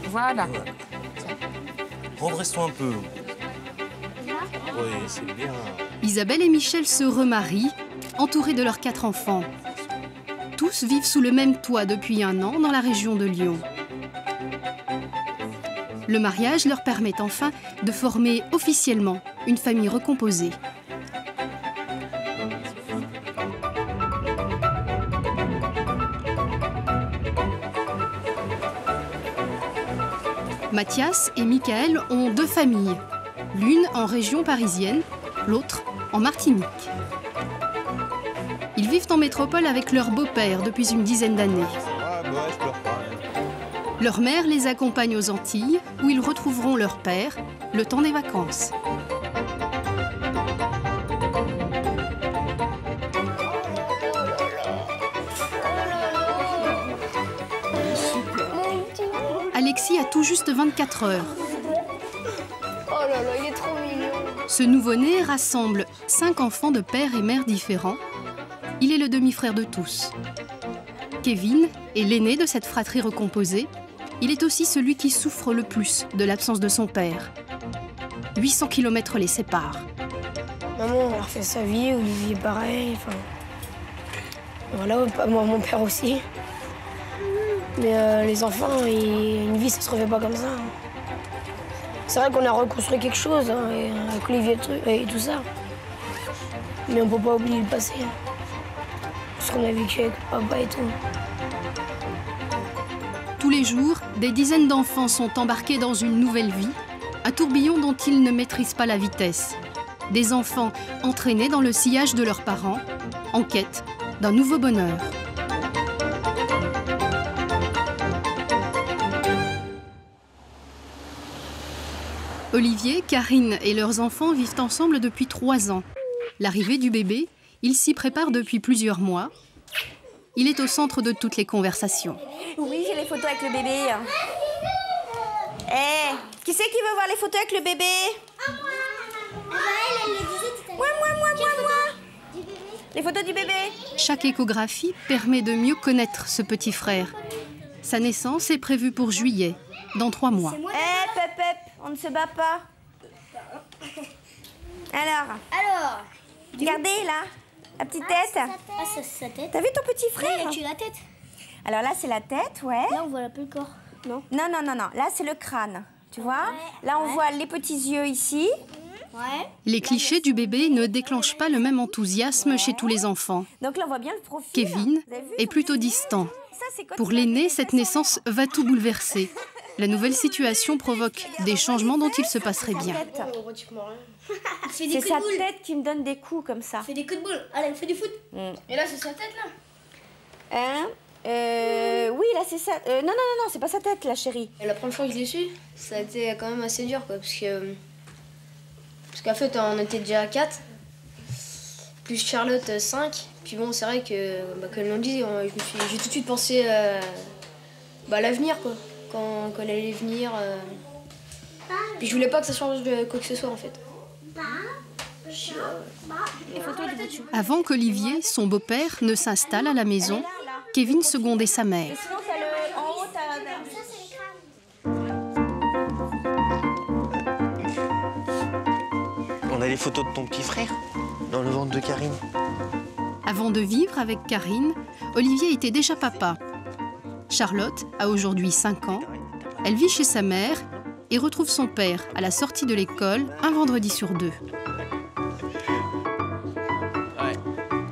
Voilà. Redresse-toi un peu. Oui, c'est bien. Isabelle et Michel se remarient, entourés de leurs 4 enfants. Tous vivent sous le même toit depuis 1 an dans la région de Lyon. Le mariage leur permet enfin de former officiellement une famille recomposée. Mathias et Michael ont 2 familles, l'une en région parisienne, l'autre en Martinique. Ils vivent en métropole avec leur beau-père depuis une dizaine d'années. Leur mère les accompagne aux Antilles, où ils retrouveront leur père le temps des vacances. Alexis a tout juste 24 heures. Oh là là, il est trop mignon. Ce nouveau-né rassemble 5 enfants de père et mère différents. Il est le demi-frère de tous. Kevin est l'aîné de cette fratrie recomposée. Il est aussi celui qui souffre le plus de l'absence de son père. 800 km les séparent. Maman, elle a refait sa vie, Olivier pareil, enfin... Voilà, moi, mon père aussi. Mais les enfants, une vie, ça se refait pas comme ça. C'est vrai qu'on a reconstruit quelque chose, hein, avec Olivier et tout ça. Mais on peut pas oublier le passé. Hein. Ce qu'on a vécu avec papa et tout. Tous les jours, des dizaines d'enfants sont embarqués dans une nouvelle vie, un tourbillon dont ils ne maîtrisent pas la vitesse. Des enfants entraînés dans le sillage de leurs parents, en quête d'un nouveau bonheur. Olivier, Karine et leurs enfants vivent ensemble depuis 3 ans. L'arrivée du bébé, ils s'y préparent depuis plusieurs mois. Il est au centre de toutes les conversations. Oui, j'ai les photos avec le bébé. Qui c'est qui veut voir les photos avec le bébé? Moi. Les photos du bébé. Chaque échographie permet de mieux connaître ce petit frère. Sa naissance est prévue pour juillet, dans 3 mois. Pep, on ne se bat pas. Alors, regardez là, la petite tête. Ah, c'est sa tête. T'as vu ton petit frère? Là, tu la tête. Alors là, c'est la tête, ouais. Là, on voit un peu le corps. Non. Non. Là, c'est le crâne, tu vois. Là, on voit les petits yeux ici. Ouais. Les clichés du bébé ne déclenchent pas le même enthousiasme chez tous les enfants. Donc là, on voit bien le profil. Kevin Vous avez vu est son plutôt petit yeux? distant. Ça, c'est quand Pour il a l'aîné, fait cette ça, naissance va tout bouleverser. La nouvelle situation provoque des changements dont il se passerait bien. C'est sa tête qui me donne des coups comme ça. Fait des coups de boule. Allez, on fait du foot. Et là, c'est sa tête, là. Oui, là, c'est ça. Non, c'est pas sa tête, là, chérie. La première fois que je l'ai su, ça a été quand même assez dur, quoi, parce qu'en fait, on était déjà à 4, plus Charlotte 5. Puis bon, c'est vrai que, comme on dit, j'ai tout de suite pensé à l'avenir, quoi, quand elle allait venir. Puis je voulais pas que ça change de quoi que ce soit, en fait. Avant qu'Olivier, son beau-père, ne s'installe à la maison, Kevin secondait sa mère. Sinon, t'as en haut, t'as... On a les photos de ton petit frère dans le ventre de Karine. Avant de vivre avec Karine, Olivier était déjà papa. Charlotte a aujourd'hui 5 ans. Elle vit chez sa mère et retrouve son père à la sortie de l'école un vendredi sur 2.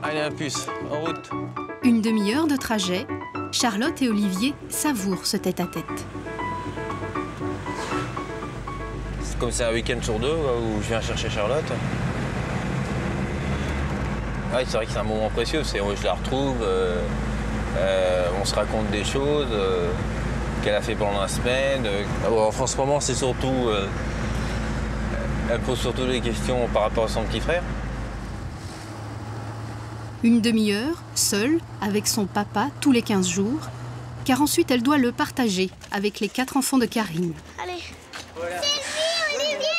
Allez, un puce, en route. Une demi-heure de trajet, Charlotte et Olivier savourent ce tête-à-tête. C'est comme c'est un week-end sur 2 où je viens chercher Charlotte. Ouais, c'est vrai que c'est un moment précieux. Je la retrouve, on se raconte des choses qu'elle a fait pendant la semaine. En ce moment, c'est surtout... elle pose surtout des questions par rapport à son petit frère. Une demi-heure, seule, avec son papa, tous les 15 jours, car ensuite elle doit le partager avec les 4 enfants de Karine. Allez. Voilà. C'est lui, Olivier.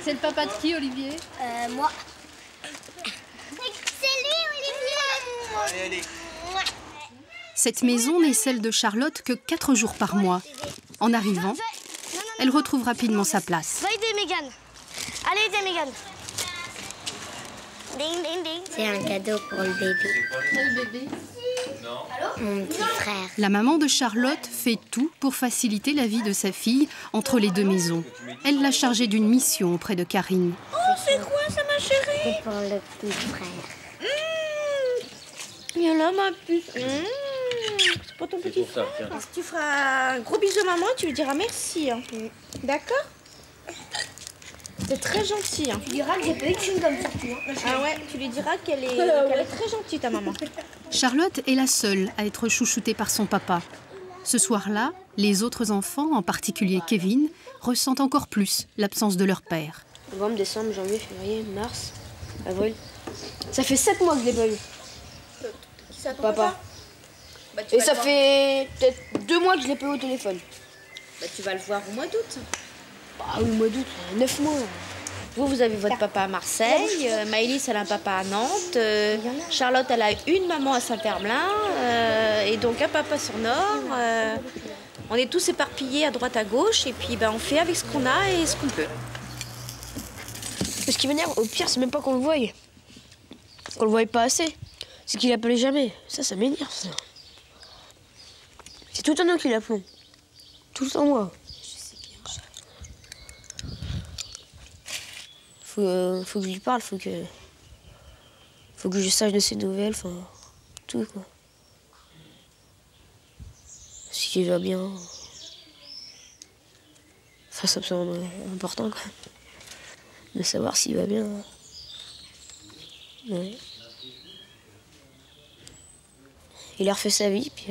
C'est le papa de qui, Olivier? Moi. C'est lui, Olivier. Allez. Cette maison n'est celle de Charlotte que 4 jours par mois. En arrivant, elle retrouve rapidement sa place. Va aider Mégane. Allez, aider Mégane. Ding, ding, ding. C'est un cadeau pour le bébé. Le bébé. Mon petit frère. La maman de Charlotte fait tout pour faciliter la vie de sa fille entre les deux maisons. Elle l'a chargée d'une mission auprès de Karine. Oh, c'est quoi ça, ma chérie? C'est pour le petit frère. Viens là, ma puce. C'est pour ton petit frère. Tu feras un gros bisou à maman et tu lui diras merci. Hein. D'accord? C'est très gentil. Hein. Tu diras que j'ai pas eu de chewing-gum surtout. Ah ouais, tu lui diras qu'elle est très gentille, ta maman. Charlotte est la seule à être chouchoutée par son papa. Ce soir-là, les autres enfants, en particulier Kevin, ressentent encore plus l'absence de leur père. Novembre, décembre, janvier, février, mars, avril. Ça fait 7 mois que je l'ai pas eu. Papa. Bah, Et ça fait peut-être 2 mois que je l'ai pas eu au téléphone. Bah, tu vas le voir au mois d'août. Ah oui, le mois d'août, 9 mois. Vous avez votre papa à Marseille, Maëlys, elle a un papa à Nantes, Charlotte, elle a une maman à Saint-Hermelin, et donc un papa sur Nord. On est tous éparpillés à droite à gauche, et puis on fait avec ce qu'on a et ce qu'on peut. Ce qui m'énerve, au pire, c'est même pas qu'on le voie. Qu'on le voie pas assez. C'est qu'il appelait jamais. Ça m'énerve, ça. C'est tout le temps nous qui l'appelons. Tout le temps moi. Faut que je lui parle, faut que je sache de ses nouvelles, enfin, tout quoi. Si il va bien. Enfin, ça me semble important quoi. De savoir s'il va bien. Ouais. Il a refait sa vie, puis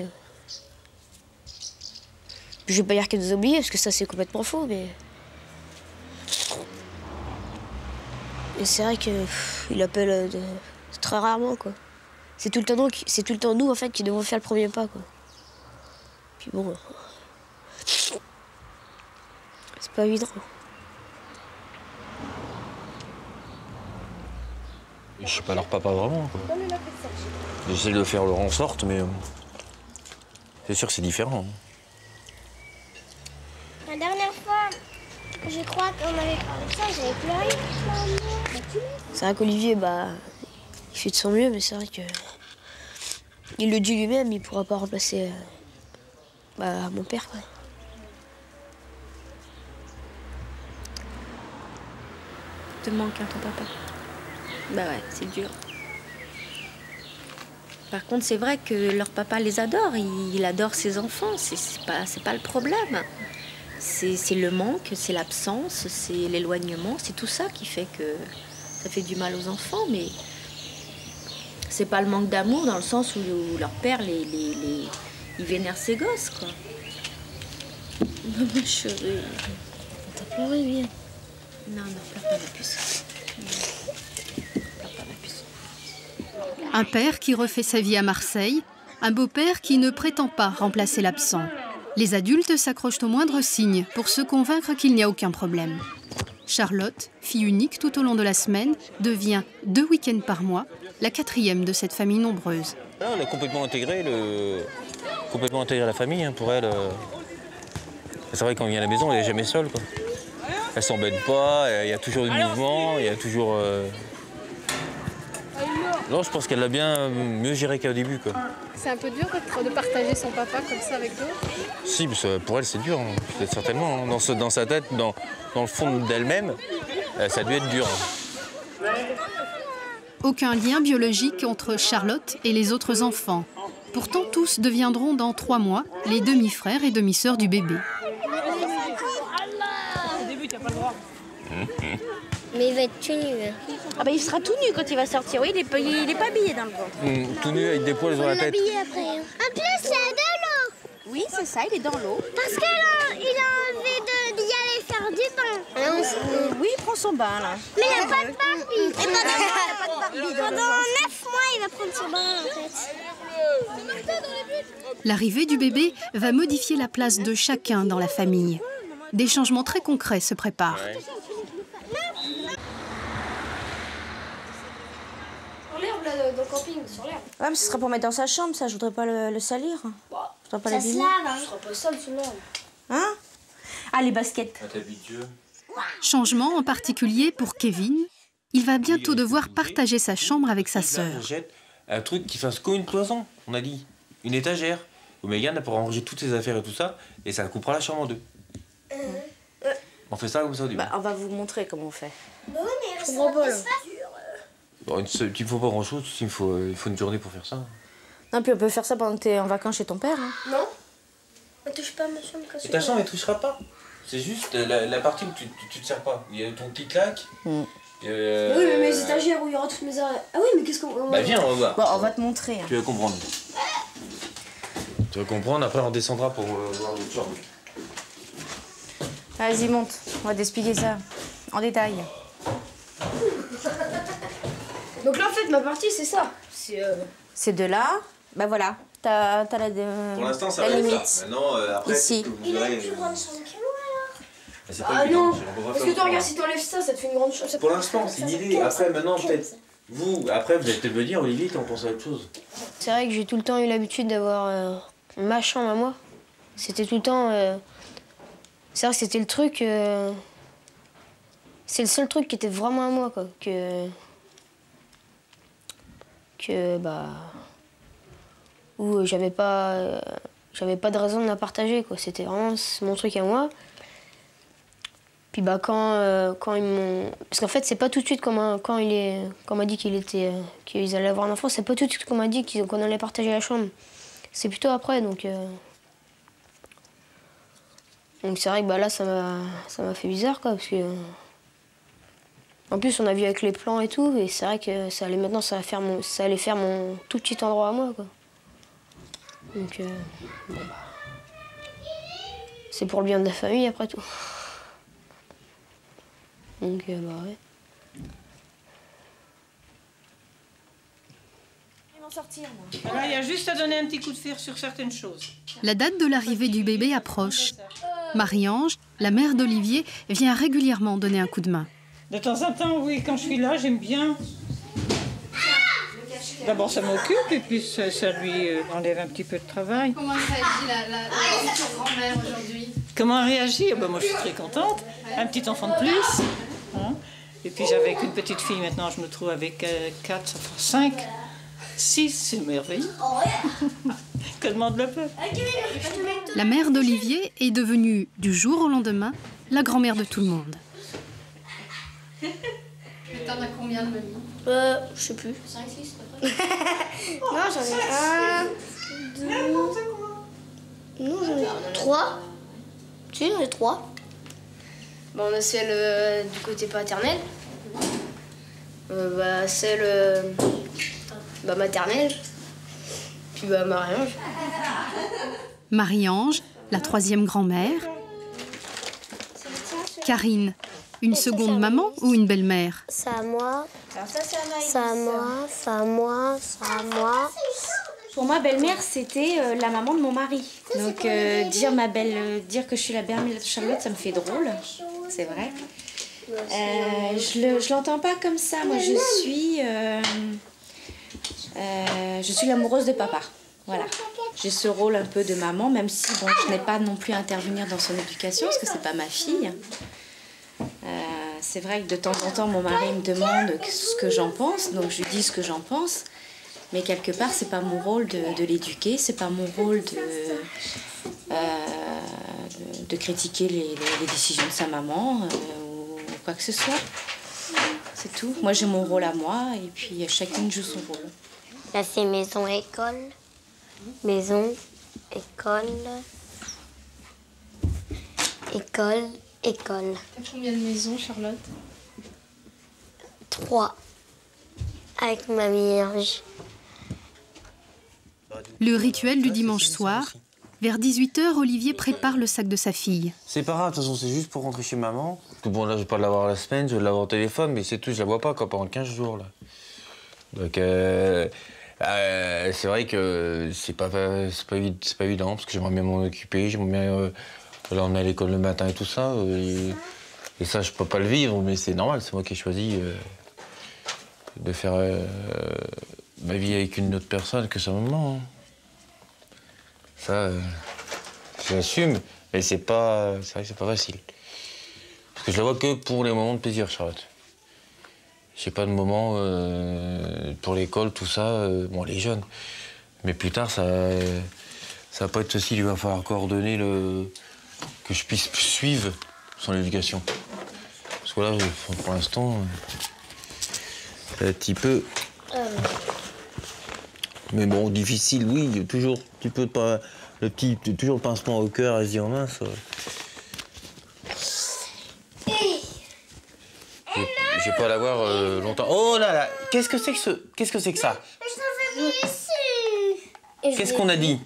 je vais pas dire qu'il nous a oubliés, parce que ça c'est complètement faux, mais. Et c'est vrai qu'il appelle très rarement, quoi. C'est tout le temps nous, en fait, qui devons faire le premier pas, quoi. Puis bon, c'est pas évident. Je suis pas leur papa vraiment, quoi. J'essaie de faire en sorte, mais c'est sûr que c'est différent. La dernière fois, je crois qu'on avait parlé de ça, j'avais pleuré. C'est vrai qu'Olivier, il fait de son mieux, mais c'est vrai que il le dit lui-même, il pourra pas remplacer mon père, quoi. Te manque ton papa. Bah ouais, c'est dur. Par contre, c'est vrai que leur papa les adore, il adore ses enfants, c'est pas le problème. C'est le manque, c'est l'absence, c'est l'éloignement, c'est tout ça qui fait que ça fait du mal aux enfants, mais c'est pas le manque d'amour dans le sens où leur père il vénère ses gosses, quoi. Ma chérie. T'as pleuré, bien. Non, pleure pas, ma puce. Un père qui refait sa vie à Marseille, un beau-père qui ne prétend pas remplacer l'absent. Les adultes s'accrochent au moindre signe pour se convaincre qu'il n'y a aucun problème. Charlotte, fille unique tout au long de la semaine, devient 2 week-ends par mois la 4e de cette famille nombreuse. Là, on a complètement intégré la famille, hein, pour elle. C'est vrai, quand elle vient à la maison, elle n'est jamais seule, quoi. Elle s'embête pas, il y a toujours du mouvement, il y a toujours... Non, je pense qu'elle l'a bien mieux géré qu'au début, quoi. C'est un peu dur de partager son papa comme ça avec d'autres? Si, pour elle, c'est dur, hein, peut-être certainement. Hein. Dans sa tête, dans le fond d'elle-même, ça a dû être dur. Hein. Aucun lien biologique entre Charlotte et les autres enfants. Pourtant, tous deviendront dans 3 mois les demi-frères et demi-sœurs du bébé. Mais il va être tout nu. Ah il sera tout nu quand il va sortir, oui, il est pas habillé dans le ventre. Tout nu avec des poils sur la tête. Après. En plus, il y a de l'eau. Oui, c'est ça, il est dans l'eau. Parce qu'il a envie d'y aller faire du bain. Oui, il prend son bain, là. Mais il n'y a pas de Barbie. Pendant 9 mois, il va prendre son bain, en fait. L'arrivée du bébé va modifier la place de chacun dans la famille. Des changements très concrets se préparent. Ouais. Sur l'herbe, là, dans le camping, sur l'herbe. Ouais, mais ce sera pour mettre dans sa chambre, ça. Je voudrais pas le salir. Bah, je voudrais pas ça se l'abîmer. lave, hein. Ce sera pas sale, celui-là. Hein? Ah, les baskets. Changement en particulier pour Kevin. Il va bientôt devoir partager sa chambre avec sa sœur. Un truc qui fasse comme une cloison, on a dit. Une étagère. Où Megan elle pourra ranger toutes ses affaires et tout ça, et ça coupera la chambre en 2. On fait ça comme ça au début. Bah, on va vous montrer comment on fait. Bah oui, mais Je comprends pas, là. Bon, il ne faut pas grand-chose, il faut une journée pour faire ça. Non, puis on peut faire ça pendant que t'es en vacances chez ton père. Hein. Non. Ne touche pas à ma chambre. Et ta chambre, elle ne touchera pas. C'est juste la partie où tu ne te sers pas. Il y a ton petit claque. Oui, mais mes étagères où il y aura toutes mes arrêts. Ah oui, mais qu'est-ce qu'on... Bah viens, on va voir. Bon, on va te montrer. Hein. Tu vas comprendre. Tu vas comprendre, après on descendra pour voir l'autre chambre. Vas-y, monte. On va t'expliquer ça en détail. Donc là, en fait, ma partie, c'est ça. C'est de là. Bah voilà. T'as la Pour l'instant, ça la va être limite. ça. Maintenant, après, Ici. Il a une plus grande chambre que moi, c'est Ah pas évident, non, on peut pas parce faire que toi, autrement. regarde, si t'enlèves ça, ça te fait une grande chose. Pour l'instant, c'est une idée. Après, maintenant, peut-être. Vous allez peut-être me dire, Olivier, t'en penses à autre chose. C'est vrai que j'ai tout le temps eu l'habitude d'avoir ma chambre à moi. C'était tout le temps... C'est vrai que c'était le truc... C'est le seul truc qui était vraiment à moi, quoi. Bah... Où j'avais pas de raison de la partager, quoi. C'était vraiment mon truc à moi. Puis bah quand ils m'ont... Parce qu'en fait, c'est pas tout de suite quand on m'a dit qu'ils allaient avoir un enfant, c'est pas tout de suite qu'on m'a dit qu'on allait partager la chambre. C'est plutôt après, donc c'est vrai que bah là, ça m'a fait bizarre, quoi, parce que... En plus, on a vu avec les plans et tout, et c'est vrai que ça allait faire mon tout petit endroit à moi, quoi. Donc, bon, bah, c'est pour le bien de la famille, après tout. Donc, bah ouais. Ils vont sortir, moi. Voilà, il y a juste à donner un petit coup de fer sur certaines choses. La date de l'arrivée du bébé approche. Marie-Ange, la mère d'Olivier, vient régulièrement donner un coup de main. De temps en temps, oui, quand je suis là, j'aime bien. D'abord, ça m'occupe et puis ça lui enlève un petit peu de travail. Comment réagit la future grand-mère aujourd'hui? Comment réagir? Ben, moi, je suis très contente. Un petit enfant de plus. Hein. Et puis, j'avais qu'une petite fille. Maintenant, je me trouve avec 4, ça fera 5, 6. C'est merveilleux. Que demande le peuple? La mère d'Olivier est devenue, du jour au lendemain, la grand-mère de tout le monde. T'en as combien de mamie? Je sais plus. 5, 6, à peu près. Non, j'en ai 1, 2... Non, j'en ai 3. Si, j'en ai 3. Bon, on a celle du côté paternel. Celle maternelle. Puis Marie-Ange. Marie-Ange, la troisième grand-mère. Karine, une seconde maman ou une belle-mère? Ça à moi. Ça à moi, ça à moi, ça à moi. Pour moi, belle-mère, c'était la maman de mon mari. Donc, dire que je suis la belle-mère de Charlotte, ça me fait drôle. C'est vrai. Je l'entends pas comme ça. Moi, je suis l'amoureuse de papa. Voilà. J'ai ce rôle un peu de maman, même si bon, je n'ai pas non plus à intervenir dans son éducation, parce que c'est pas ma fille. C'est vrai que de temps en temps, mon mari me demande ce que j'en pense, donc je lui dis ce que j'en pense. Mais quelque part, c'est pas mon rôle de l'éduquer, c'est pas mon rôle de critiquer les décisions de sa maman ou quoi que ce soit. C'est tout. Moi, j'ai mon rôle à moi et puis chacune joue son rôle. Là, c'est maison, école. Maison, école. École, école. T'as combien de maisons, Charlotte? 3. Avec ma Vierge. Le rituel du dimanche soir. Vers 18h, Olivier prépare le sac de sa fille. C'est pas grave, de toute façon, c'est juste pour rentrer chez maman. Bon, là, je vais pas l'avoir la semaine, je vais l'avoir au téléphone, mais c'est tout, je la vois pas quoi, pendant 15 jours, là. Donc, c'est vrai que c'est pas évident, parce que j'aimerais bien m'en occuper, j'aimerais bien l'emmener à l'école le matin et tout ça. Et ça, je peux pas le vivre, mais c'est normal, c'est moi qui ai choisi de faire ma vie avec une autre personne que sa maman. Hein. Ça, j'assume, mais c'est vrai que c'est pas facile. Parce que je la vois que pour les moments de plaisir, Charlotte. J'ai pas de moment pour l'école, tout ça. Bon, elle est jeune. Mais plus tard, ça va pas être facile. Il va falloir coordonner que je puisse suivre son éducation. Parce que là, pour l'instant, c'est un petit peu... Mais bon, difficile, oui. Il y a toujours un petit peu toujours le pincement au cœur à se dire mince. Je vais pas l'avoir longtemps. Oh là là, qu'est-ce que c'est que ça? Qu'est-ce qu'on a dit?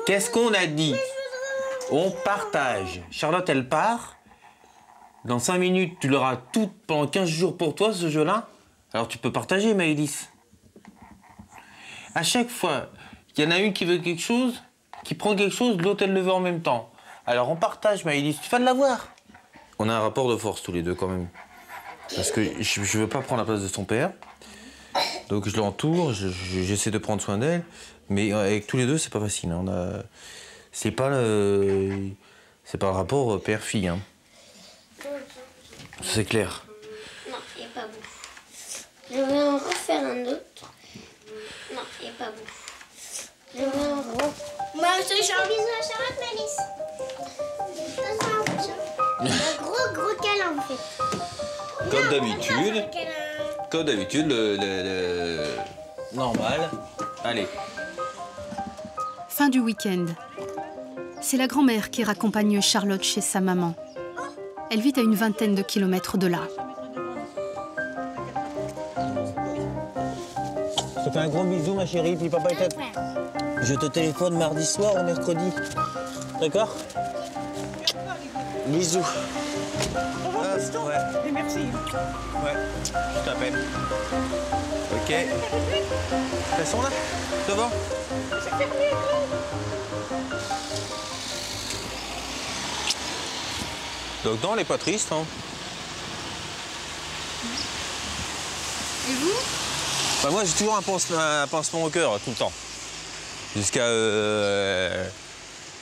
Qu'est-ce qu'on a dit? On partage. Charlotte, elle part. Dans 5 minutes, tu l'auras tout pendant 15 jours pour toi, ce jeu-là. Alors tu peux partager, Maëlys. À chaque fois, il y en a une qui veut quelque chose, qui prend quelque chose, l'autre, elle le veut en même temps. Alors on partage, Maëlys. Tu vas l'avoir. On a un rapport de force tous les deux, quand même. Parce que je veux pas prendre la place de son père. Donc je l'entoure, j'essaie de prendre soin d'elle. Mais avec tous les deux, c'est pas facile. Hein. C'est pas le rapport père-fille. Hein. C'est clair. Non, il n'est pas beau. Je vais en refaire un autre. Non, il n'est pas beau. Je vais en refaire. Moi, je te fais un bisou à Charlotte, Maëlys. Un gros câlin, en fait. Comme d'habitude, le normal. Allez. Fin du week-end. C'est la grand-mère qui raccompagne Charlotte chez sa maman. Elle vit à une vingtaine de kilomètres de là. Je te fais un gros bisou, ma chérie, puis papa et je te téléphone mardi soir ou mercredi. D'accord? Bisous. Ah, ouais. Et merci. Ouais, je t'appelle. Ok. Elles sont là, devant. Donc non, elle n'est pas triste. Hein. Et vous? Bah, moi, j'ai toujours un pincement au cœur, tout le temps. Jusqu'à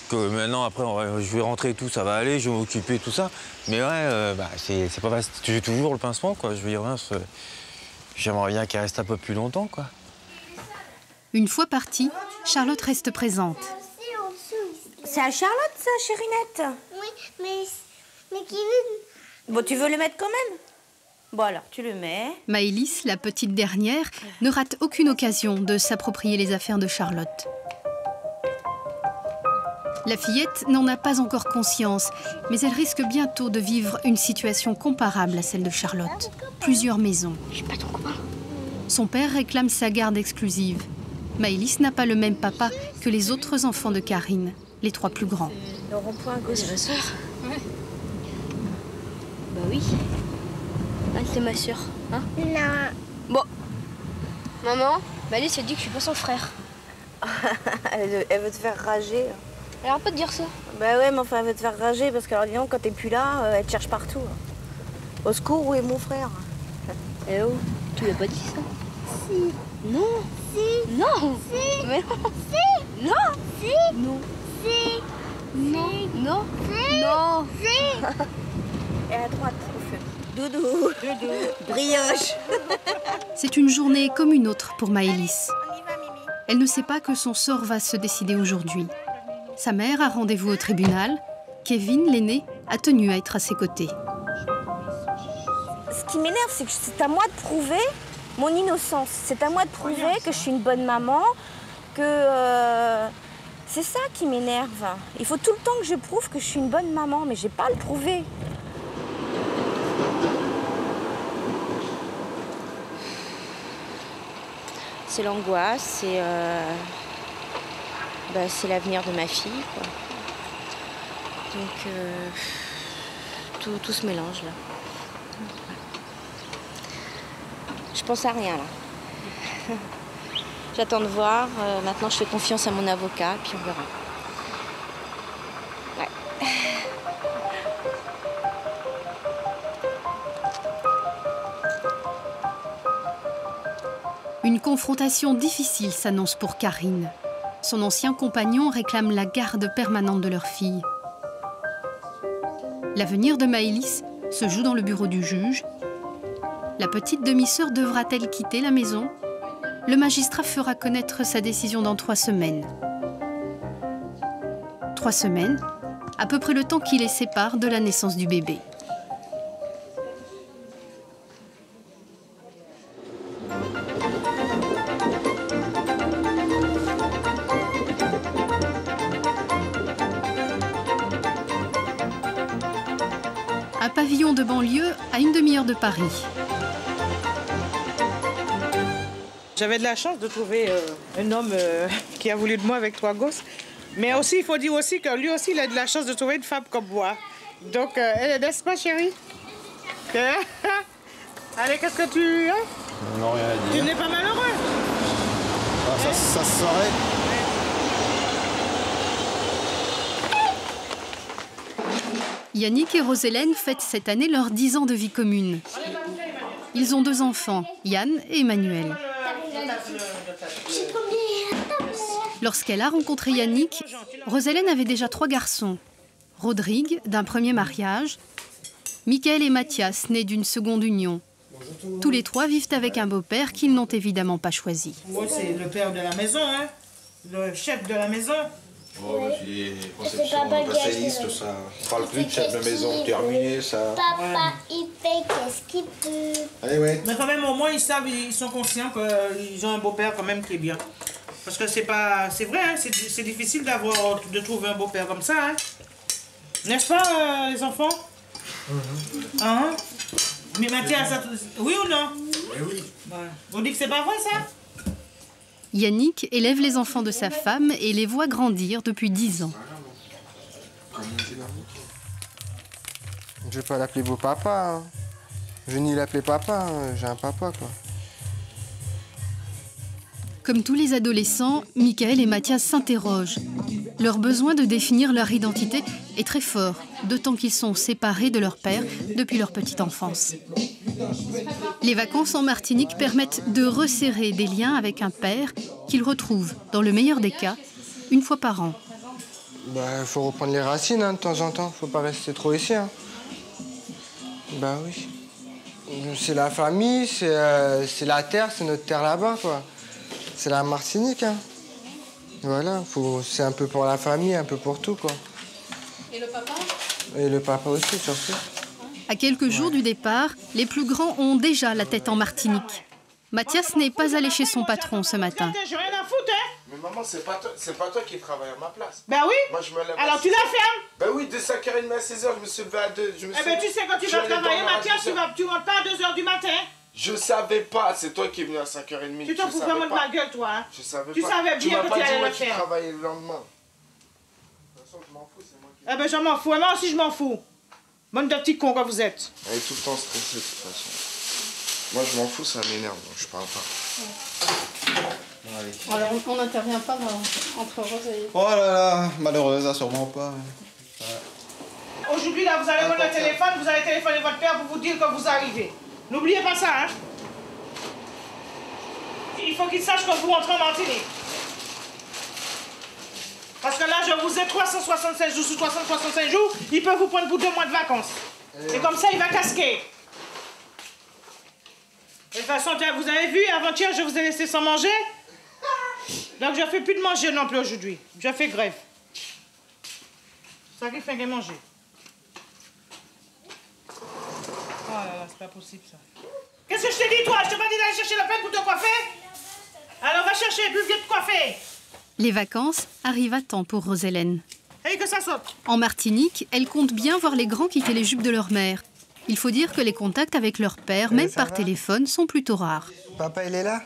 que maintenant, après, je vais rentrer et tout, ça va aller, je vais m'occuper, tout ça. Mais ouais, c'est pas facile. J'ai toujours le pincement, quoi. Je veux dire, j'aimerais bien qu'elle reste un peu plus longtemps, quoi. Une fois partie, Charlotte reste présente. C'est à Charlotte, ça, chérinette? Oui, mais qui veut... Bon, tu veux le mettre quand même? Bon, alors, tu le mets. Maëlys, la petite dernière, ne rate aucune occasion de s'approprier les affaires de Charlotte. La fillette n'en a pas encore conscience, mais elle risque bientôt de vivre une situation comparable à celle de Charlotte. Plusieurs maisons. Son père réclame sa garde exclusive. Maëlys n'a pas le même papa que les autres enfants de Karine, les 3 plus grands. Le rond-point à gauche. C'est ma soeur. Ouais. Bah oui. Ah, c'est ma soeur. Hein? Non. Bon. Maman, Maëlys a dit que je suis pas son frère. Elle veut te faire rager. Elle arrête pas de dire ça. Bah ouais, mais enfin, elle veut te faire rager parce que, alors, disons, quand t'es plus là, elle te cherche partout. Au secours, où est mon frère? Eh oh, tu lui as pas dit ça? Si. Non. Si. Non. Si. Mais non. Si. Non. Si. Non. Si. Non. Non. Si. Non. Si. Et à droite, au feu. Doudou. Doudou. Brioche. C'est une journée comme une autre pour Maëlys. Elle ne sait pas que son sort va se décider aujourd'hui. Sa mère a rendez-vous au tribunal. Kevin, l'aîné, a tenu à être à ses côtés. Ce qui m'énerve, c'est que c'est à moi de prouver mon innocence. C'est à moi de prouver que je suis une bonne maman, que... C'est ça qui m'énerve. Il faut tout le temps que je prouve que je suis une bonne maman, mais j'ai pas à le prouver. C'est l'angoisse, c'est l'avenir de ma fille, quoi. Donc, tout se mélange, là. Je pense à rien, là. J'attends de voir. Maintenant, je fais confiance à mon avocat, puis on verra. Ouais. Une Une confrontation difficile s'annonce pour Karine. Son ancien compagnon réclame la garde permanente de leur fille. L'avenir de Maëlys se joue dans le bureau du juge. La petite demi-sœur devra-t-elle quitter la maison? Le magistrat fera connaître sa décision dans 3 semaines. 3 semaines, à peu près le temps qui les sépare de la naissance du bébé. Un pavillon de banlieue à une demi-heure de Paris. J'avais de la chance de trouver un homme qui a voulu de moi avec 3 gosses. Mais aussi, il faut dire aussi que lui aussi, il a de la chance de trouver une femme comme moi. Donc, n'est-ce pas, chérie? Allez, qu'est-ce que tu... Hein? Non, rien à dire. Tu n'es pas malheureux? Ah, ça se saurait. Yannick et Rose-Hélène fêtent cette année leurs 10 ans de vie commune. Ils ont 2 enfants, Yann et Emmanuel. Lorsqu'elle a rencontré Yannick, Rose-Hélène avait déjà 3 garçons. Rodrigue, d'un premier mariage, Michael et Mathias, nés d'une seconde union. Tous les 3 vivent avec un beau-père qu'ils n'ont évidemment pas choisi. Moi, c'est le père de la maison, hein? Le chef de la maison. Oh, c'est conception passéiste, ça. On parle plus de chef de maison, terminé, ça. Papa, il fait qu'est-ce qu'il peut. Allez, ouais. Mais quand même, au moins, ils savent, ils sont conscients qu'ils ont un beau-père quand même qui est bien. Parce que c'est pas... C'est vrai, hein? C'est difficile de trouver un beau-père comme ça, hein? N'est-ce pas, les enfants? Hein? Mais Mathias, oui ou non? Oui. Ouais. On dit que c'est pas vrai, ça? Yannick élève les enfants de sa femme et les voit grandir depuis 10 ans. Je vais pas l'appeler beau papa. Hein. Je vais ni l'appeler papa, hein. J'ai un papa, quoi. Comme tous les adolescents, Michael et Mathias s'interrogent. Leur besoin de définir leur identité est très fort, d'autant qu'ils sont séparés de leur père depuis leur petite enfance. Les vacances en Martinique permettent de resserrer des liens avec un père qu'ils retrouvent, dans le meilleur des cas, une fois par an. Bah, faut reprendre les racines, hein, de temps en temps. Faut pas rester trop ici, hein. Bah oui. C'est la famille, c'est la terre, c'est notre terre là-bas, quoi. C'est la Martinique, hein. Voilà, c'est un peu pour la famille, un peu pour tout, quoi. Et le papa? Et le papa aussi, surtout. À quelques jours du départ, les plus grands ont déjà la tête en Martinique. Mathias n'est pas allé chez son patron ce matin. J'ai rien à foutre, hein? Mais maman, c'est pas toi qui travaille à ma place. Ben oui. Moi, je me lève. Alors tu la fermes? Ben oui, de 5h30 à 16h, je me suis levé à 2. Eh ben tu sais, quand tu vas travailler, Mathias, tu rentres pas à 2h du matin. Je savais pas, c'est toi qui es venu à 5h30. Tu t'en fous vraiment de ma gueule, toi, hein? Je savais pas. Tu savais bien que tu allais le faire. Tu travaillais le lendemain. De toute façon, je m'en fous, c'est moi qui... Eh ben, je m'en fous. Et moi aussi, je m'en fous. Bande de petits cons que vous êtes. Elle est tout le temps stressée, de toute façon. Moi, je m'en fous, ça m'énerve, donc je parle pas. Bon, alors, on n'intervient pas entre Rose et... Oh là là, malheureuse, sûrement pas. Ouais. Aujourd'hui, là, vous allez prendre le téléphone, vous allez téléphoner votre père pour vous dire que vous arrivez. N'oubliez pas ça, hein? Il faut qu'il sache que vous rentrez en Martinique. Parce que là, je vous ai 365 jours, sous 365 jours, il peut vous prendre pour 2 mois de vacances. Et comme ça, il va casquer. De toute façon, vous avez vu, avant-hier, je vous ai laissé sans manger. Donc, je ne fais plus de manger non plus aujourd'hui. Je fais grève. C'est ça qui fait que manger. Oh là là, c'est pas possible, ça. Qu'est-ce que je t'ai dit, toi? Je t'ai pas dit d'aller chercher la peine pour te coiffer? Alors, va chercher, plus vite te coiffer. Les vacances arrivent à temps pour Rose-Hélène. Et que ça saute. En Martinique, elle compte bien voir les grands quitter les jupes de leur mère. Il faut dire que les contacts avec leur père, même par téléphone, sont plutôt rares. Papa, il est là?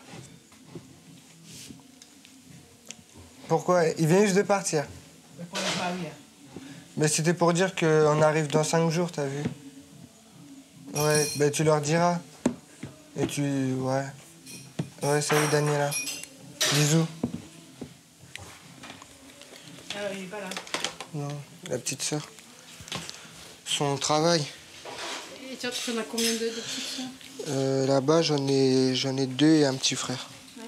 Pourquoi? Il vient juste de partir. Mais c'était pour dire qu'on arrive dans 5 jours, t'as vu? Ouais, ben tu leur diras. Et tu... ouais. Ouais, salut Daniela. Bisous. Il est pas là. Non, la petite sœur. Son travail. Et tu en as combien de petites sœurs? Là-bas, j'en ai 2 et un petit frère. Ouais.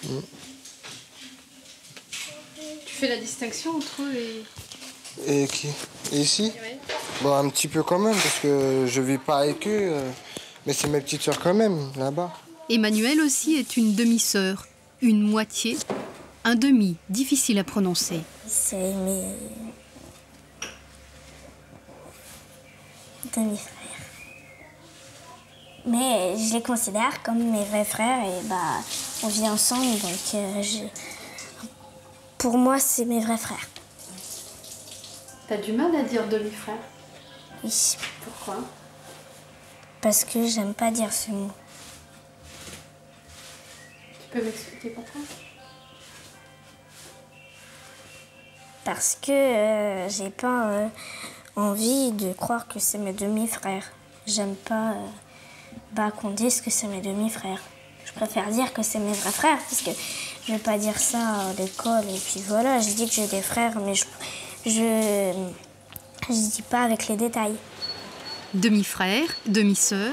Tu fais la distinction entre eux Et qui? Ici? Ouais. Bon, un petit peu quand même, parce que je vis pas avec eux, mais c'est mes petites sœurs quand même, là-bas. Emmanuelle aussi est une demi-sœur, une moitié, un demi, difficile à prononcer. C'est mes demi-frères. Mais je les considère comme mes vrais frères et bah on vit ensemble, donc pour moi c'est mes vrais frères. T'as du mal à dire demi-frère? Oui. Pourquoi? Parce que j'aime pas dire ce mot. Tu peux m'expliquer pourquoi? Parce que j'ai pas envie de croire que c'est mes demi-frères. J'aime pas qu'on dise que c'est mes demi-frères. Je préfère dire que c'est mes vrais frères, parce que je vais pas dire ça à l'école. Et puis voilà, je dis que j'ai des frères, mais je dis pas avec les détails. Demi-frère, demi-sœur,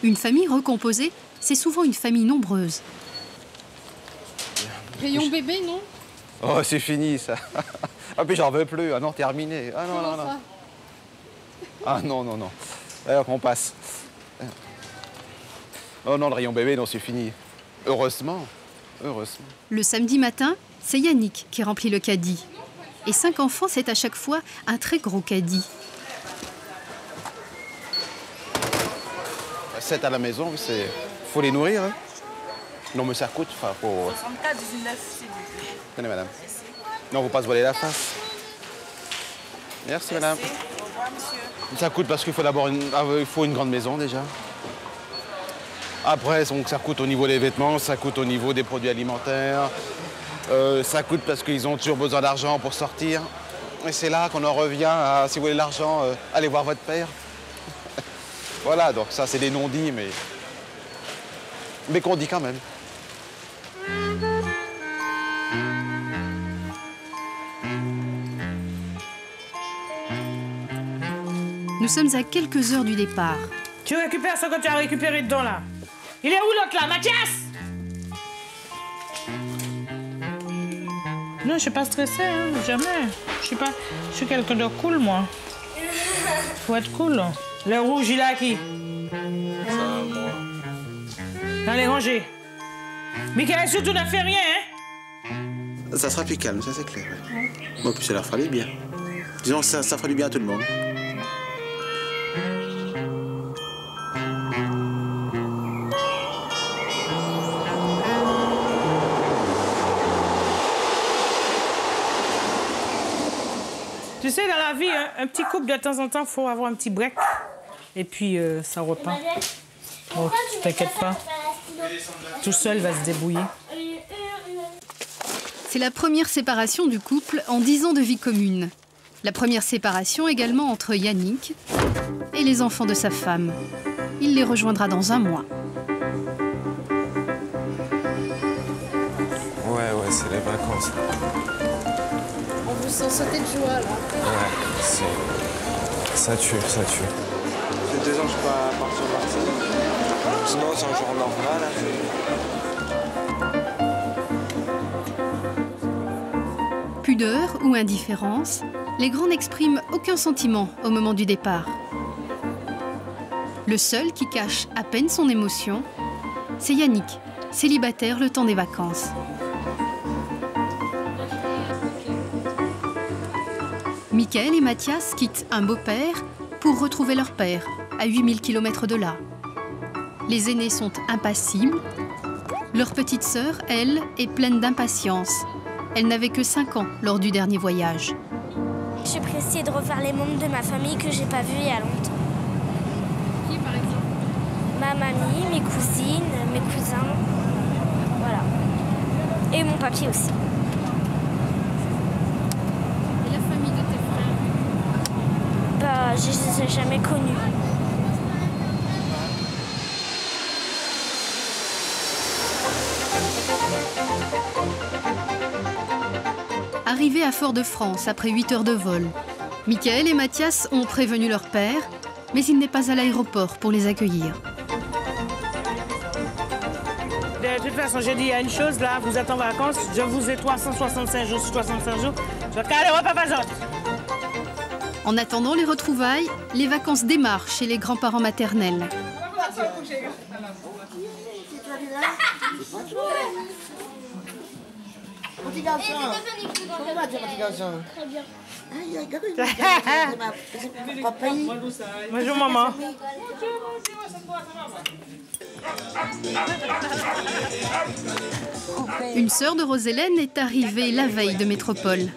une famille recomposée, c'est souvent une famille nombreuse. Rayon bébé, non? Oh, c'est fini, ça. Ah, puis j'en veux plus. Ah non, terminé. Ah non, non, non. Ah non, non, non. Allez, hop, on passe. Oh non, le rayon bébé, non, c'est fini. Heureusement. Heureusement. Le samedi matin, c'est Yannick qui remplit le caddie. Et 5 enfants, c'est à chaque fois un très gros caddie. 7 à la maison, c'est... faut les nourrir. Hein. Non, mais ça coûte. Enfin, faut... 64, 19, s'il vous plaît. Tenez, madame. Non, faut pas se voiler la face. Merci, madame. Au revoir, monsieur. Ça coûte parce qu'il faut d'abord une grande maison, déjà. Après, donc, ça coûte au niveau des vêtements, ça coûte au niveau des produits alimentaires. Ça coûte parce qu'ils ont toujours besoin d'argent pour sortir. Et c'est là qu'on en revient à, si vous voulez l'argent, allez voir votre père. Voilà, donc ça, c'est des non-dits, mais qu'on dit quand même. Nous sommes à quelques heures du départ. Tu récupères ce que tu as récupéré dedans, là. Il est où l'autre, là, Mathias? Non, je suis pas stressée, hein, jamais. Je suis quelqu'un de cool, moi. Faut être cool. Le rouge, il est à qui? Ça, moi. Allez, rangez. Michael, surtout, ne fait rien, hein? Ça sera plus calme, ça c'est clair. Bon, puis ça leur fera du bien. Disons que ça fera du bien à tout le monde. Tu sais, dans la vie, un petit couple de temps en temps, il faut avoir un petit break. Et puis, ça repart. Oh, t'inquiète pas. Tout seul va se débrouiller. C'est la première séparation du couple en 10 ans de vie commune. La première séparation également entre Yannick et les enfants de sa femme. Il les rejoindra dans un mois. Ouais, c'est les vacances. On vous sent sauter de joie, là. Ouais, ça tue. Ça fait 2 ans que je peux pas partir au Barça. Sinon, c'est un jour normal. Pudeur ou indifférence, les grands n'expriment aucun sentiment au moment du départ. Le seul qui cache à peine son émotion, c'est Yannick, célibataire le temps des vacances. Michael et Mathias quittent un beau-père pour retrouver leur père, à 8000 km de là. Les aînés sont impassibles. Leur petite sœur, elle, est pleine d'impatience. Elle n'avait que 5 ans lors du dernier voyage. Je suis pressée de refaire les membres de ma famille que j'ai pas vus il y a longtemps. Qui, par exemple? Ma mamie, mes cousines, mes cousins. Voilà. Et mon papier aussi. Et la famille de tes frères? Bah, je les ai jamais connus. Arrivés à Fort-de-France après 8 heures de vol, Michael et Mathias ont prévenu leur père, mais il n'est pas à l'aéroport pour les accueillir. De toute façon, j'ai dit, il y a une chose là, vous êtes en vacances, je vous ai 365 jours sur 65 jours, je calme le papa Jot. En attendant les retrouvailles, les vacances démarrent chez les grands-parents maternels. Petit garçon. Comment va dire petit garçon? Très bien. Bonjour maman. Une sœur de Rose-Hélène est arrivée la veille de métropole.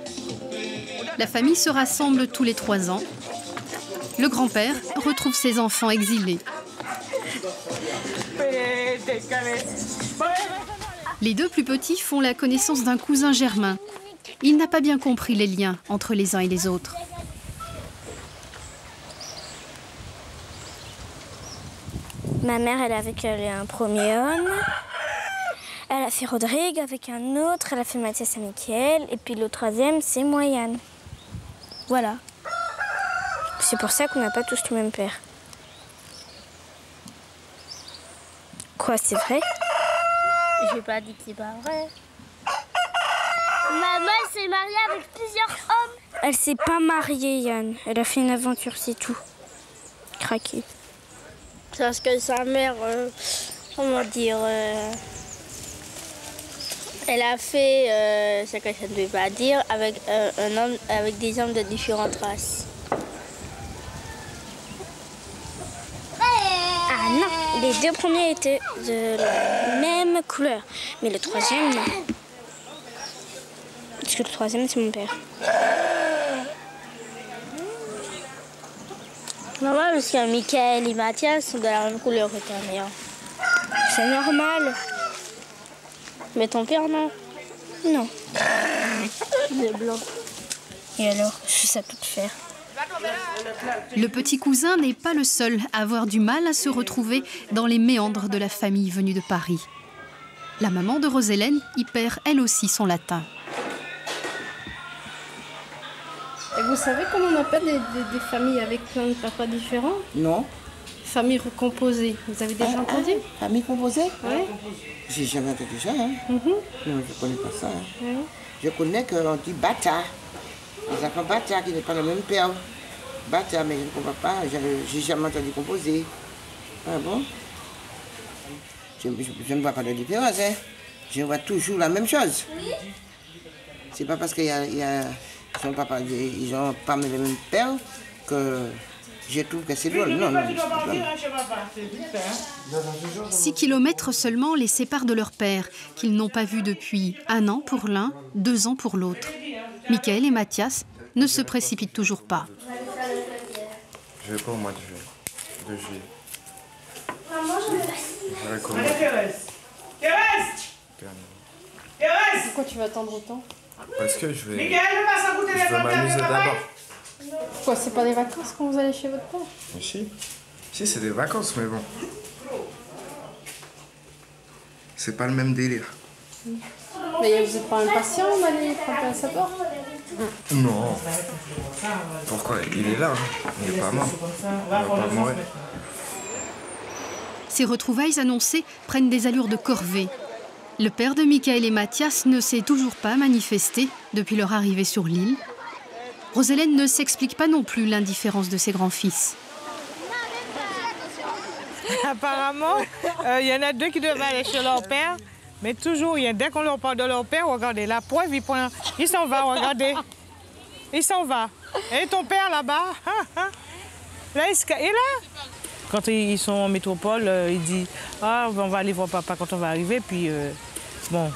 La famille se rassemble tous les 3 ans. Le grand-père retrouve ses enfants exilés. Les 2 plus petits font la connaissance d'un cousin germain. Il n'a pas bien compris les liens entre les uns et les autres. Ma mère, elle a vécu un premier homme. Elle a fait Rodrigue avec un autre. Elle a fait Mathias et Mickaël. Et puis le 3e, c'est moi, Yann. Voilà. C'est pour ça qu'on n'a pas tous le même père. Quoi, c'est vrai? J'ai pas dit que c'est pas vrai. Maman s'est mariée avec plusieurs hommes. Elle s'est pas mariée, Yann. Elle a fait une aventure, c'est tout. Craqué. Parce que sa mère, comment dire, elle a fait ce que ça ne devait pas dire avec un homme, avec des hommes de différentes races. Ah non, les 2 premiers étaient de la même couleur, mais le 3e, non. Parce que le 3e, c'est mon père. Maman, parce que Mickaël et Mathias sont de la même couleur que ta mère. C'est normal. Mais ton père, non? Non. Il est blanc. Et alors, je sais tout faire. Le petit cousin n'est pas le seul à avoir du mal à se retrouver dans les méandres de la famille venue de Paris. La maman de Rose-Hélène y perd elle aussi son latin. Et vous savez comment on appelle des familles avec plein de papas différents? Non. Famille recomposée. Vous avez déjà entendu? Famille composée? Oui. J'ai jamais entendu ça. Hein? Non, je ne connais pas ça. Hein? Je connais qu'on dit bata. Les enfants bata qui n'est pas le même père. Bata, mais je ne comprends pas. J'ai jamais entendu composer. Ah bon? Je ne vois pas de différence. Hein? Je vois toujours la même chose. C'est pas parce qu'il y a son papa, ils n'ont pas le même père que je trouve que c'est drôle. Non, non. 6 kilomètres seulement les séparent de leur père, qu'ils n'ont pas vu depuis 1 an pour l'un, 2 ans pour l'autre. Mickaël et Mathias ne se précipitent toujours pas. Je vais pas au mois de juillet. Maman, je vais Pourquoi tu vas attendre autant? Parce que je veux m'amuser d'abord. Pourquoi c'est pas des vacances quand vous allez chez votre père? Si, c'est des vacances, mais bon. C'est pas le même délire. Mais vous n'êtes pas impatient d'aller frapper à sa porte? Non. Pourquoi? Il est là, hein. Il n'est pas mort. Il va pas mourir. Ces retrouvailles annoncées prennent des allures de corvée. Le père de Mickaël et Mathias ne s'est toujours pas manifesté depuis leur arrivée sur l'île. Rose-Hélène ne s'explique pas non plus l'indifférence de ses grands-fils. Apparemment, il y en a 2 qui devaient aller chez leur père, mais toujours, dès qu'on leur parle de leur père, regardez, la preuve, il s'en va, regardez. Il s'en va. Et ton père là-bas, là, il est là. Quand ils sont en métropole, il dit « Ah, on va aller voir papa quand on va arriver, puis bon,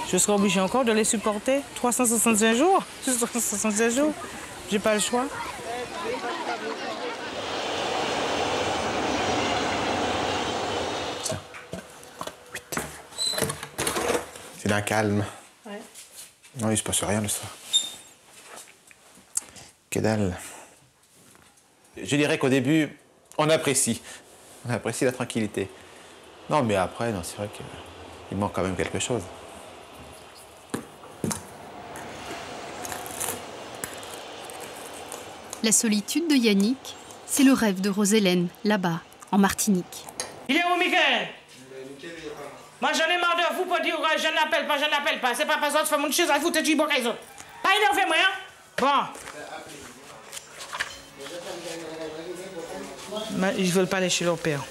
je serai obligée encore de les supporter. 365 jours, 365 jours, j'ai pas le choix. » C'est d'un calme. Ouais. Non, il se passe rien de ça. Que dalle. Je dirais qu'au début, on apprécie la tranquillité. Non, mais après, non, c'est vrai qu'il manque quand même quelque chose. La solitude de Yannick, c'est le rêve de Rose-Hélène, là-bas, en Martinique. Il est où, Mickaël? Moi, j'en ai marre de vous pour dire je n'appelle pas. C'est pas parce que tu fais mon chose à vous te dire bon raison. Pas énervé, moi, hein? Bon. Ils veulent pas aller chez leur père.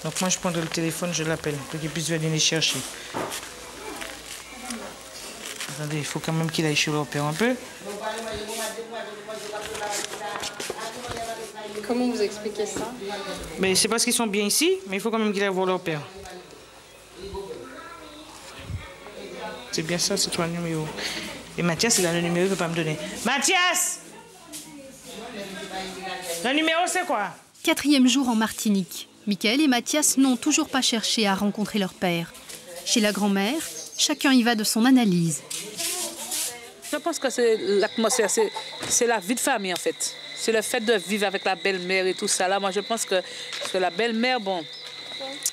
Donc moi, je prends le téléphone, je l'appelle pour qu'il puisse venir les chercher. Attendez, il faut quand même qu'il aille chez leur père un peu. Comment vous expliquez ça? Mais c'est parce qu'ils sont bien ici, mais il faut quand même qu'ils aillent voir leur père. C'est bien ça, c'est toi le numéro. Et Mathias, il a le numéro, il ne peut pas me donner. Mathias! Le numéro, c'est quoi? 4e jour en Martinique. Michael et Mathias n'ont toujours pas cherché à rencontrer leur père. Chez la grand-mère, chacun y va de son analyse. Je pense que c'est l'atmosphère, c'est la vie de famille en fait. C'est le fait de vivre avec la belle-mère et tout ça. Là, moi, je pense que la belle-mère, bon,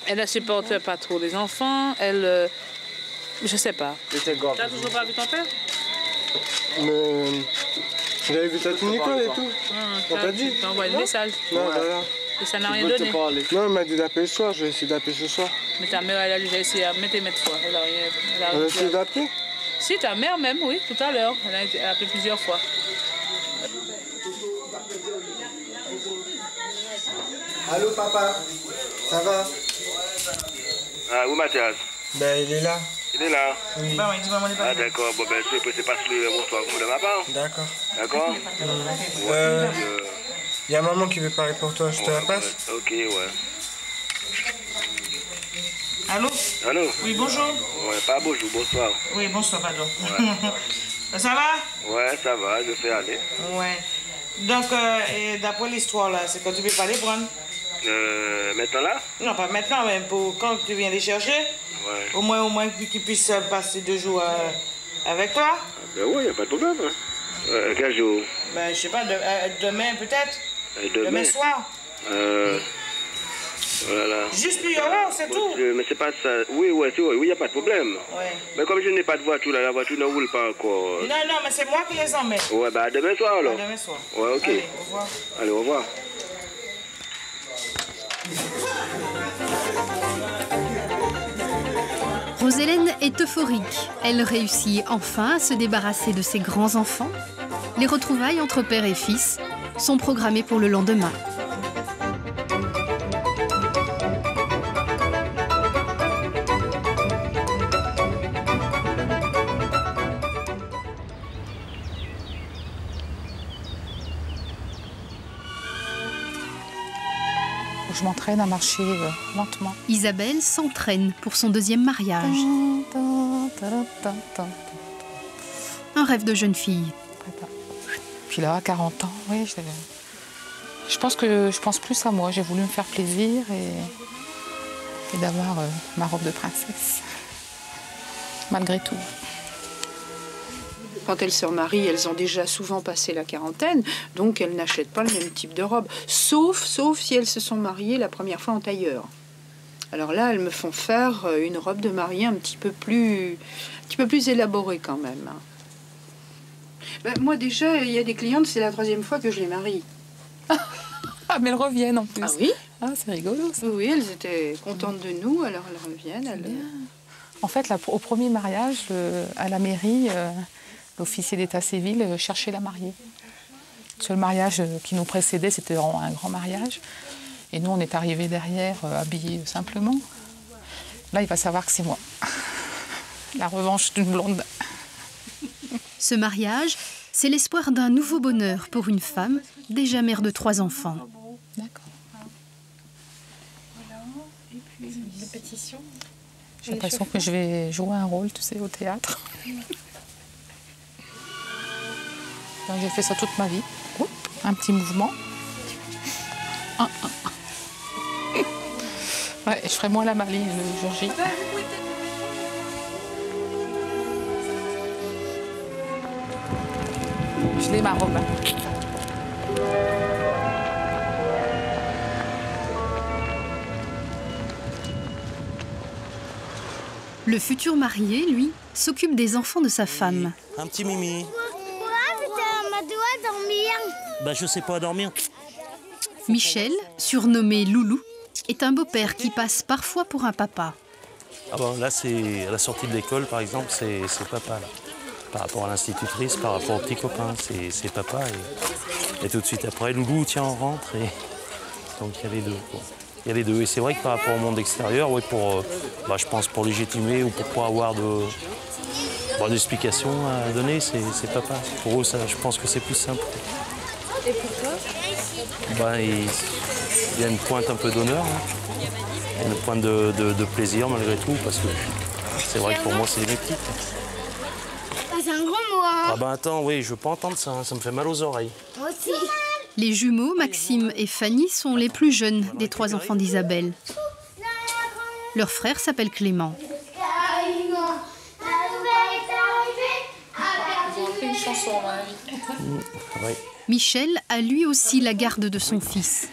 elle ne supporte pas trop les enfants. Elle, je sais pas. Tu n'as toujours pas vu ton père? Mais j'avais vu ta Nicole et tout. On t'a dit? Tu envoies un message. Non, voilà. Et ça n'a rien donné. Non, elle m'a dit d'appeler ce soir. Je vais essayer d'appeler ce soir. Mais ta mère, elle a déjà essayé à mettre fois. Elle a essayé d'appeler? Si, ta mère même, oui, tout à l'heure. Elle a appelé plusieurs fois. Allô, papa? Ça va? Ah, où Mathias? Ben, il est là. Il est là? Oui. Ah, d'accord. Bon, ben, c'est pas le bonsoir de ma part. D'accord. D'accord? Il y a maman qui veut parler pour toi. Je te la passe? Ok, ouais. Allô? Allô? Oui, bonjour. Ouais, pas bonjour, bonsoir. Oui, bonsoir, pardon. Ouais. Ça va? Ouais, ça va, je fais aller. Ouais. Donc, d'après l'histoire, là, c'est quand tu peux pas les prendre? Maintenant là? Non, pas maintenant, mais pour quand tu viens les chercher. Ouais. Au moins qu'ils puissent passer 2 jours avec toi. Ben oui, y a pas de problème. Quel jour? Ben, je sais pas, demain peut-être? Demain soir? Voilà. Juste plus euros, c'est tout. Mais c'est pas ça. Oui, y a pas de problème. Ouais. Mais comme je n'ai pas de voiture, là, la voiture ne roule pas encore. Non, mais c'est moi qui les emmène. Ouais, bah demain soir alors. Demain soir. Ouais, ok. Allez, au revoir. Allez, au revoir. Rose-Hélène est euphorique. Elle réussit enfin à se débarrasser de ses grands-enfants. Les retrouvailles entre père et fils sont programmées pour le lendemain. Je m'entraîne à marcher lentement. Isabelle s'entraîne pour son 2e mariage. Un rêve de jeune fille. Puis là, à 40 ans, oui, je pense plus à moi. J'ai voulu me faire plaisir et d'avoir ma robe de princesse, malgré tout. Quand elles se marient, elles ont déjà souvent passé la quarantaine, donc elles n'achètent pas le même type de robe. Sauf si elles se sont mariées la première fois en tailleur. Alors là, elles me font faire une robe de mariée un petit peu plus élaborée quand même. Ben, moi déjà, il y a des clientes, c'est la 3e fois que je les marie. Ah, mais elles reviennent en plus. Ah oui? Ah, c'est rigolo ça. Oui, elles étaient contentes de nous, alors elles reviennent. En fait, là, au premier mariage, à la mairie, l'officier d'état civil cherchait la mariée. Parce que le mariage qui nous précédait, c'était un grand mariage. Et nous, on est arrivés derrière, habillés simplement. Là, il va savoir que c'est moi. La revanche d'une blonde. Ce mariage, c'est l'espoir d'un nouveau bonheur pour une femme, déjà mère de 3 enfants. D'accord. Voilà. Et puis, une pétition. J'ai l'impression que je vais jouer un rôle, tu sais, au théâtre. J'ai fait ça toute ma vie. Oups, un petit mouvement. Ouais, je ferai moins la maline le jour J. Je l'ai ma robe. Le futur marié, lui, s'occupe des enfants de sa femme. Un petit mimi. Bah je sais pas dormir. Michel, surnommé Loulou, est un beau-père qui passe parfois pour un papa. Ah bon, là, c'est à la sortie de l'école, par exemple, c'est papa. Là. Par rapport à l'institutrice, par rapport au petit copain, c'est papa. Et tout de suite après, Loulou, tiens, on rentre. Et... Donc il y a les deux. Quoi. Il y a les deux. Et c'est vrai que par rapport au monde extérieur, ouais, pour, je pense pour légitimer ou pour pas avoir d'explications à donner, c'est papa. Pour eux, ça, je pense que c'est plus simple. Et pourquoi? Il y a une pointe un peu d'honneur, hein. Une pointe de plaisir malgré tout, parce que c'est vrai que pour moi, c'est des petits. C'est un gros mot, hein. Ah ben attends, oui, je veux pas entendre ça, hein, ça me fait mal aux oreilles. Moi aussi. Les jumeaux, Maxime et Fanny, sont les plus jeunes des 3 enfants d'Isabelle. Leur frère s'appelle Clément. Une chanson, à mon avis. Oui. Michel a lui aussi la garde de son fils.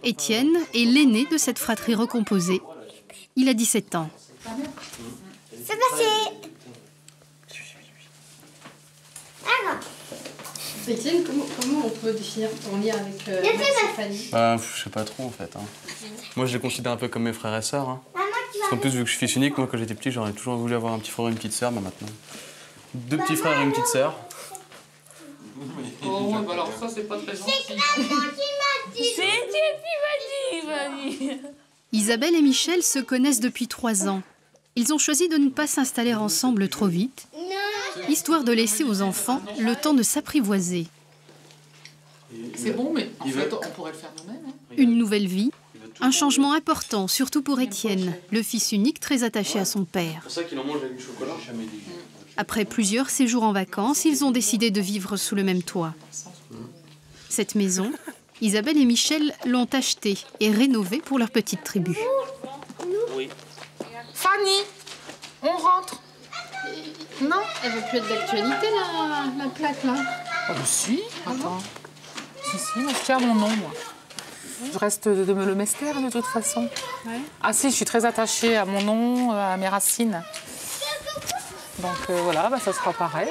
Étienne est l'aîné de cette fratrie recomposée. Il a 17 ans. C'est passé. Étienne, comment on peut définir ton lien avec Max et Fanny? Je sais pas trop en fait. Hein. Moi je les considère un peu comme mes frères et sœurs. Hein. Parce qu'en plus vu que je suis fils unique, moi quand j'étais petit j'aurais toujours voulu avoir un petit frère et une petite sœur, mais maintenant 2 petits frères et une petite sœur. Oh ouais, bah alors ça c'est pas très gentil. C'est maman qui m'a dit. C'est Dieu qui m'a dit. Isabelle et Michel se connaissent depuis 3 ans. Ils ont choisi de ne pas s'installer ensemble trop vite, histoire de laisser aux enfants le temps de s'apprivoiser. C'est bon, mais en fait, on pourrait le faire nous-mêmes. Hein. Une nouvelle vie, un changement important, surtout pour Étienne, le fils unique très attaché à son père. C'est pour ça qu'il en mange avec du chocolat. Après plusieurs séjours en vacances, ils ont décidé de vivre sous le même toit. Cette maison, Isabelle et Michel l'ont achetée et rénovée pour leur petite tribu. Oui. Fanny, on rentre. Non, elle veut plus être d'actualité, la plaque, là. Oh, mais si, attends. Si, moi, je tiens mon nom, moi. Je reste de le Mester, de toute façon. Ouais. Ah si, je suis très attachée à mon nom, à mes racines. Donc voilà, ça sera pareil.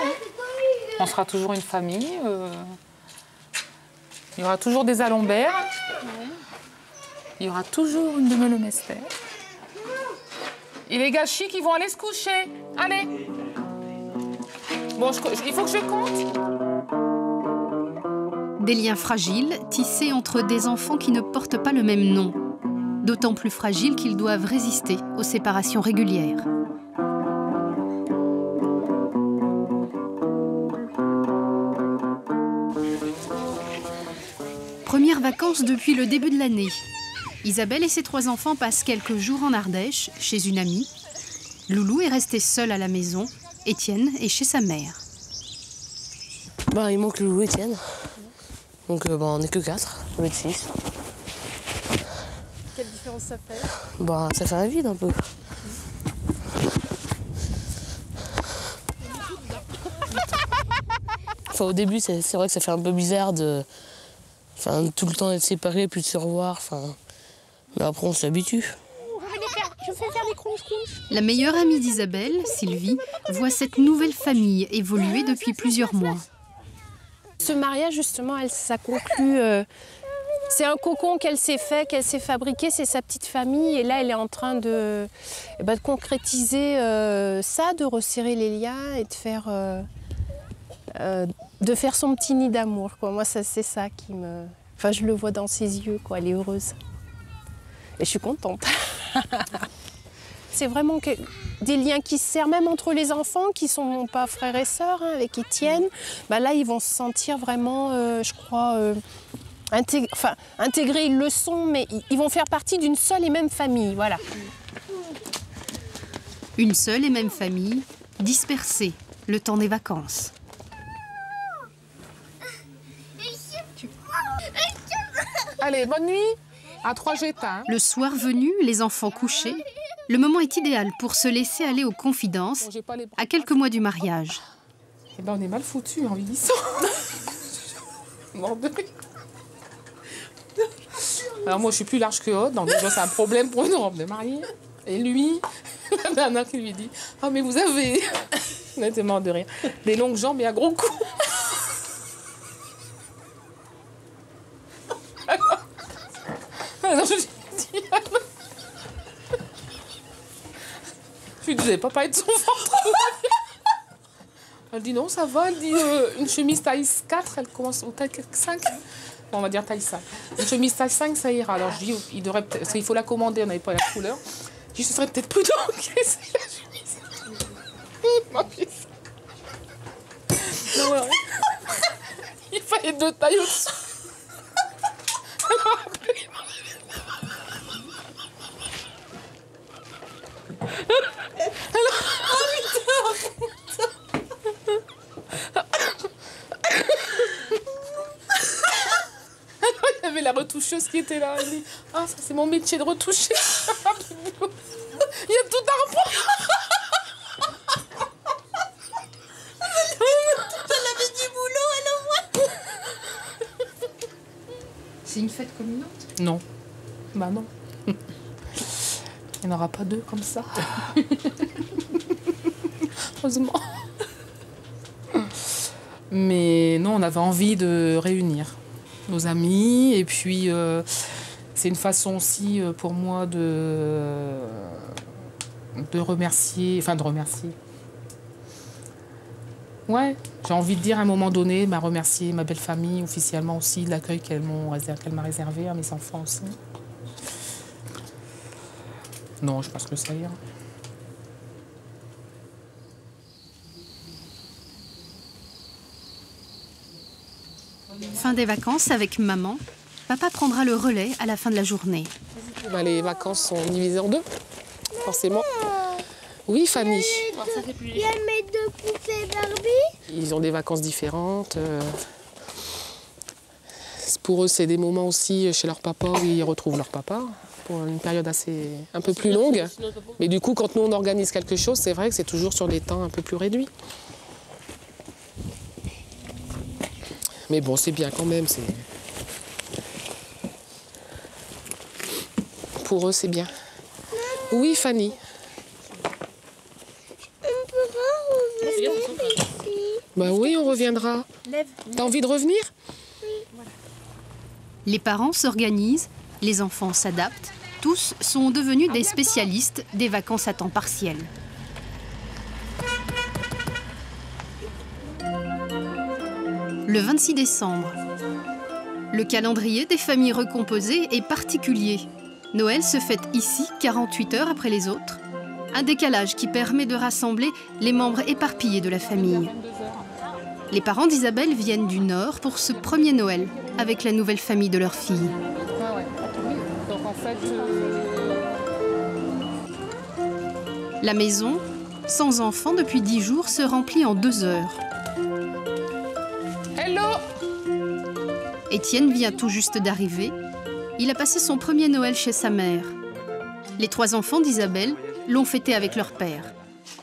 On sera toujours une famille. Il y aura toujours des Alembert. Ouais. Il y aura toujours une de le Mester. Et les gars chics, ils vont aller se coucher. Allez. Bon, il faut que je compte. Des liens fragiles tissés entre des enfants qui ne portent pas le même nom. D'autant plus fragiles qu'ils doivent résister aux séparations régulières. Premières vacances depuis le début de l'année. Isabelle et ses 3 enfants passent quelques jours en Ardèche, chez une amie. Loulou est resté seul à la maison. Étienne est chez sa mère. Il manque Loulou et Étienne. Donc on n'est que 4, au lieu de 6. Quelle différence ça fait? Ça fait un vide un peu. Au début, c'est vrai que ça fait un peu bizarre de tout le temps être séparés, puis de se revoir. Mais après, on s'habitue. Je fais faire des crunch. La meilleure amie d'Isabelle, Sylvie, voit cette nouvelle famille évoluer depuis plusieurs mois. Ce mariage, justement, ça conclut. C'est un cocon qu'elle s'est fait, qu'elle s'est fabriqué, c'est sa petite famille. Et là, elle est en train de concrétiser ça, de resserrer les liens et de faire son petit nid d'amour. Moi, c'est ça qui me... je le vois dans ses yeux, elle est heureuse. Et je suis contente. C'est vraiment des liens qui se serrent, même entre les enfants qui ne sont pas frères et sœurs, avec Étienne. Là, ils vont se sentir vraiment, je crois, intégrés, ils le sont, mais ils vont faire partie d'une seule et même famille, voilà. Une seule et même famille, dispersée, le temps des vacances. Allez, bonne nuit. À 3 j'éteins. Le soir venu, les enfants couchés, le moment est idéal pour se laisser aller aux confidences à quelques mois du mariage. On est mal foutus en vieillissant. Alors moi, je suis plus large que haute, donc déjà c'est un problème pour une robe de mariée. Et lui, la nana qui lui dit « Ah mais vous avez... » On était mort de rire. Des longues jambes et un gros cou. Alors je lui dis... vous n'avez pas parlé de son ventre. Elle dit non, ça va. Elle dit une chemise taille 4, elle commence au taille 5. Bon, on va dire taille 5. Une chemise taille 5, ça ira. Alors je dis, il faut la commander, on n'avait pas la couleur. Je dis, ce serait peut-être prudent qu'elle essaye la chemise. Non, ouais. Il fallait 2 tailles au-dessus. Alors après... Il y avait la retoucheuse qui était là. Elle dit, ah, ça c'est mon métier de retoucher. Il y a tout un rapport. Elle avait du boulot, elle au moins. C'est une fête communante? Non. Bah non. Il n'y en aura pas 2 comme ça. Heureusement. Mais non, on avait envie de réunir nos amis. Et puis, c'est une façon aussi pour moi de remercier. Enfin, de remercier. Ouais, j'ai envie de dire à un moment donné, remercier ma belle famille officiellement aussi de l'accueil qu'elle m'a réservé à mes enfants aussi. Non, je pense que ça ira. Fin des vacances avec maman. Papa prendra le relais à la fin de la journée. Les vacances sont divisées en 2, forcément. Oui, Fanny. Il y a mes 2 poupées Barbie. Ils ont des vacances différentes. Pour eux, c'est des moments aussi chez leur papa où ils retrouvent leur papa pour une période un peu plus longue. Mais du coup, quand nous, on organise quelque chose, c'est vrai que c'est toujours sur des temps un peu plus réduits. Mais bon, c'est bien quand même. Pour eux, c'est bien. Oui, Fanny. On pourra revenir ici. Bah oui, on reviendra. T'as envie de revenir? Les parents s'organisent, les enfants s'adaptent. Tous sont devenus des spécialistes des vacances à temps partiel. Le 26 décembre. Le calendrier des familles recomposées est particulier. Noël se fête ici 48 heures après les autres. Un décalage qui permet de rassembler les membres éparpillés de la famille. Les parents d'Isabelle viennent du Nord pour ce premier Noël avec la nouvelle famille de leur fille. Donc en fait, La maison, sans enfants depuis 10 jours, se remplit en 2 heures. Hello! Étienne vient tout juste d'arriver. Il a passé son premier Noël chez sa mère. Les 3 enfants d'Isabelle l'ont fêté avec leur père.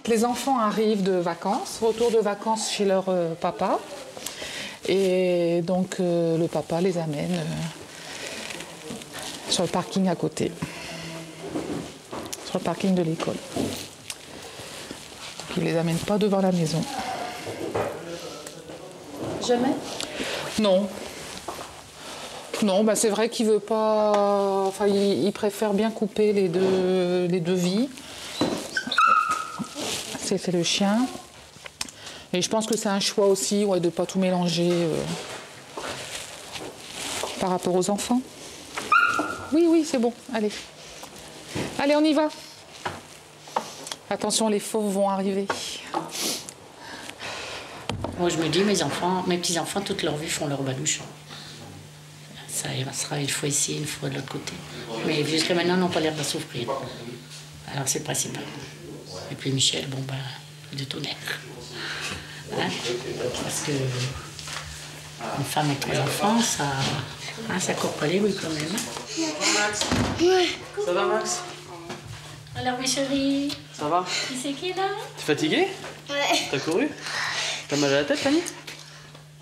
Les enfants arrivent de vacances, retour de vacances chez leur papa. Et donc le papa les amène sur le parking à côté. Sur le parking de l'école. Il ne les amène pas devant la maison. Jamais? Non. Non, c'est vrai qu'il veut pas. Enfin, il préfère bien couper les deux vies. C'est le chien. Et je pense que c'est un choix aussi, de ne pas tout mélanger par rapport aux enfants. Oui, c'est bon. Allez. Allez, on y va. Attention, les fauves vont arriver. Moi, je me dis, mes petits-enfants, toute leur vie, font leur baluchon. Ça sera une fois ici, une fois de l'autre côté. Mais jusqu'à maintenant, ils n'ont pas l'air de souffrir. Alors, c'est le principal. Et puis Michel, de tonnerre. Hein? Parce que une femme avec 3 enfants, ça court pas les rues quand même. Ouais. Ça va, Max? Alors, mes chéris. Ça va? Qui c'est qui est là? T'es fatigué? Ouais. T'as couru? T'as mal à la tête, Fanny?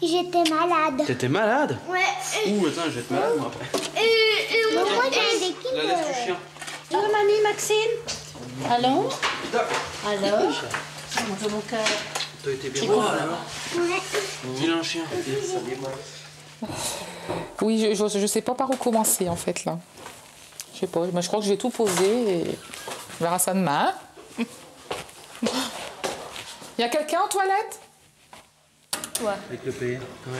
J'étais malade. T'étais malade? Ouais. Ouh, attends, je vais être malade, moi, après. Moi, j'ai des kilos. La laisse du chien. Bonjour, mamie, Maxime. Allô? Alors? Bonjour, mon cœur. T'as été bien bon, alors? Ouais. Vilain chien. Oui, je sais pas par où commencer, en fait, là. Je sais pas, je crois que je vais tout poser et on verra ça demain. Il y a quelqu'un aux toilettes? Ouais. Avec le père. Ouais.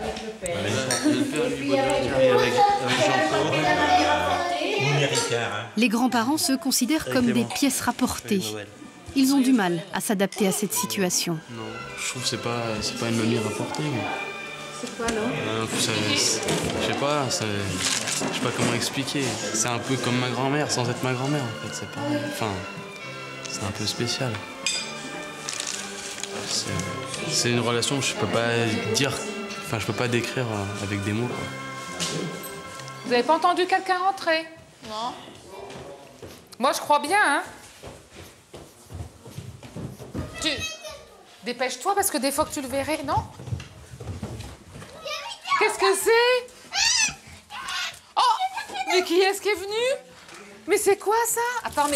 Avec le père. Les grands-parents se considèrent comme des pièces rapportées. Ils ont du mal à s'adapter à cette situation. Non, je trouve que c'est pas une mamie rapportée. C'est quoi, non? Je sais pas comment expliquer. C'est un peu comme ma grand-mère, sans être ma grand-mère en fait. C'est pareil. Enfin, c'est un peu spécial. C'est une relation que je peux pas dire, enfin je peux pas décrire avec des mots, quoi. Vous avez pas entendu quelqu'un rentrer? Non. Moi je crois bien, hein. Dépêche-toi parce que des fois que tu le verrais, non? Qu'est-ce que c'est? Oh! Mais qui est-ce qui est venu? Mais c'est quoi ça? Attends,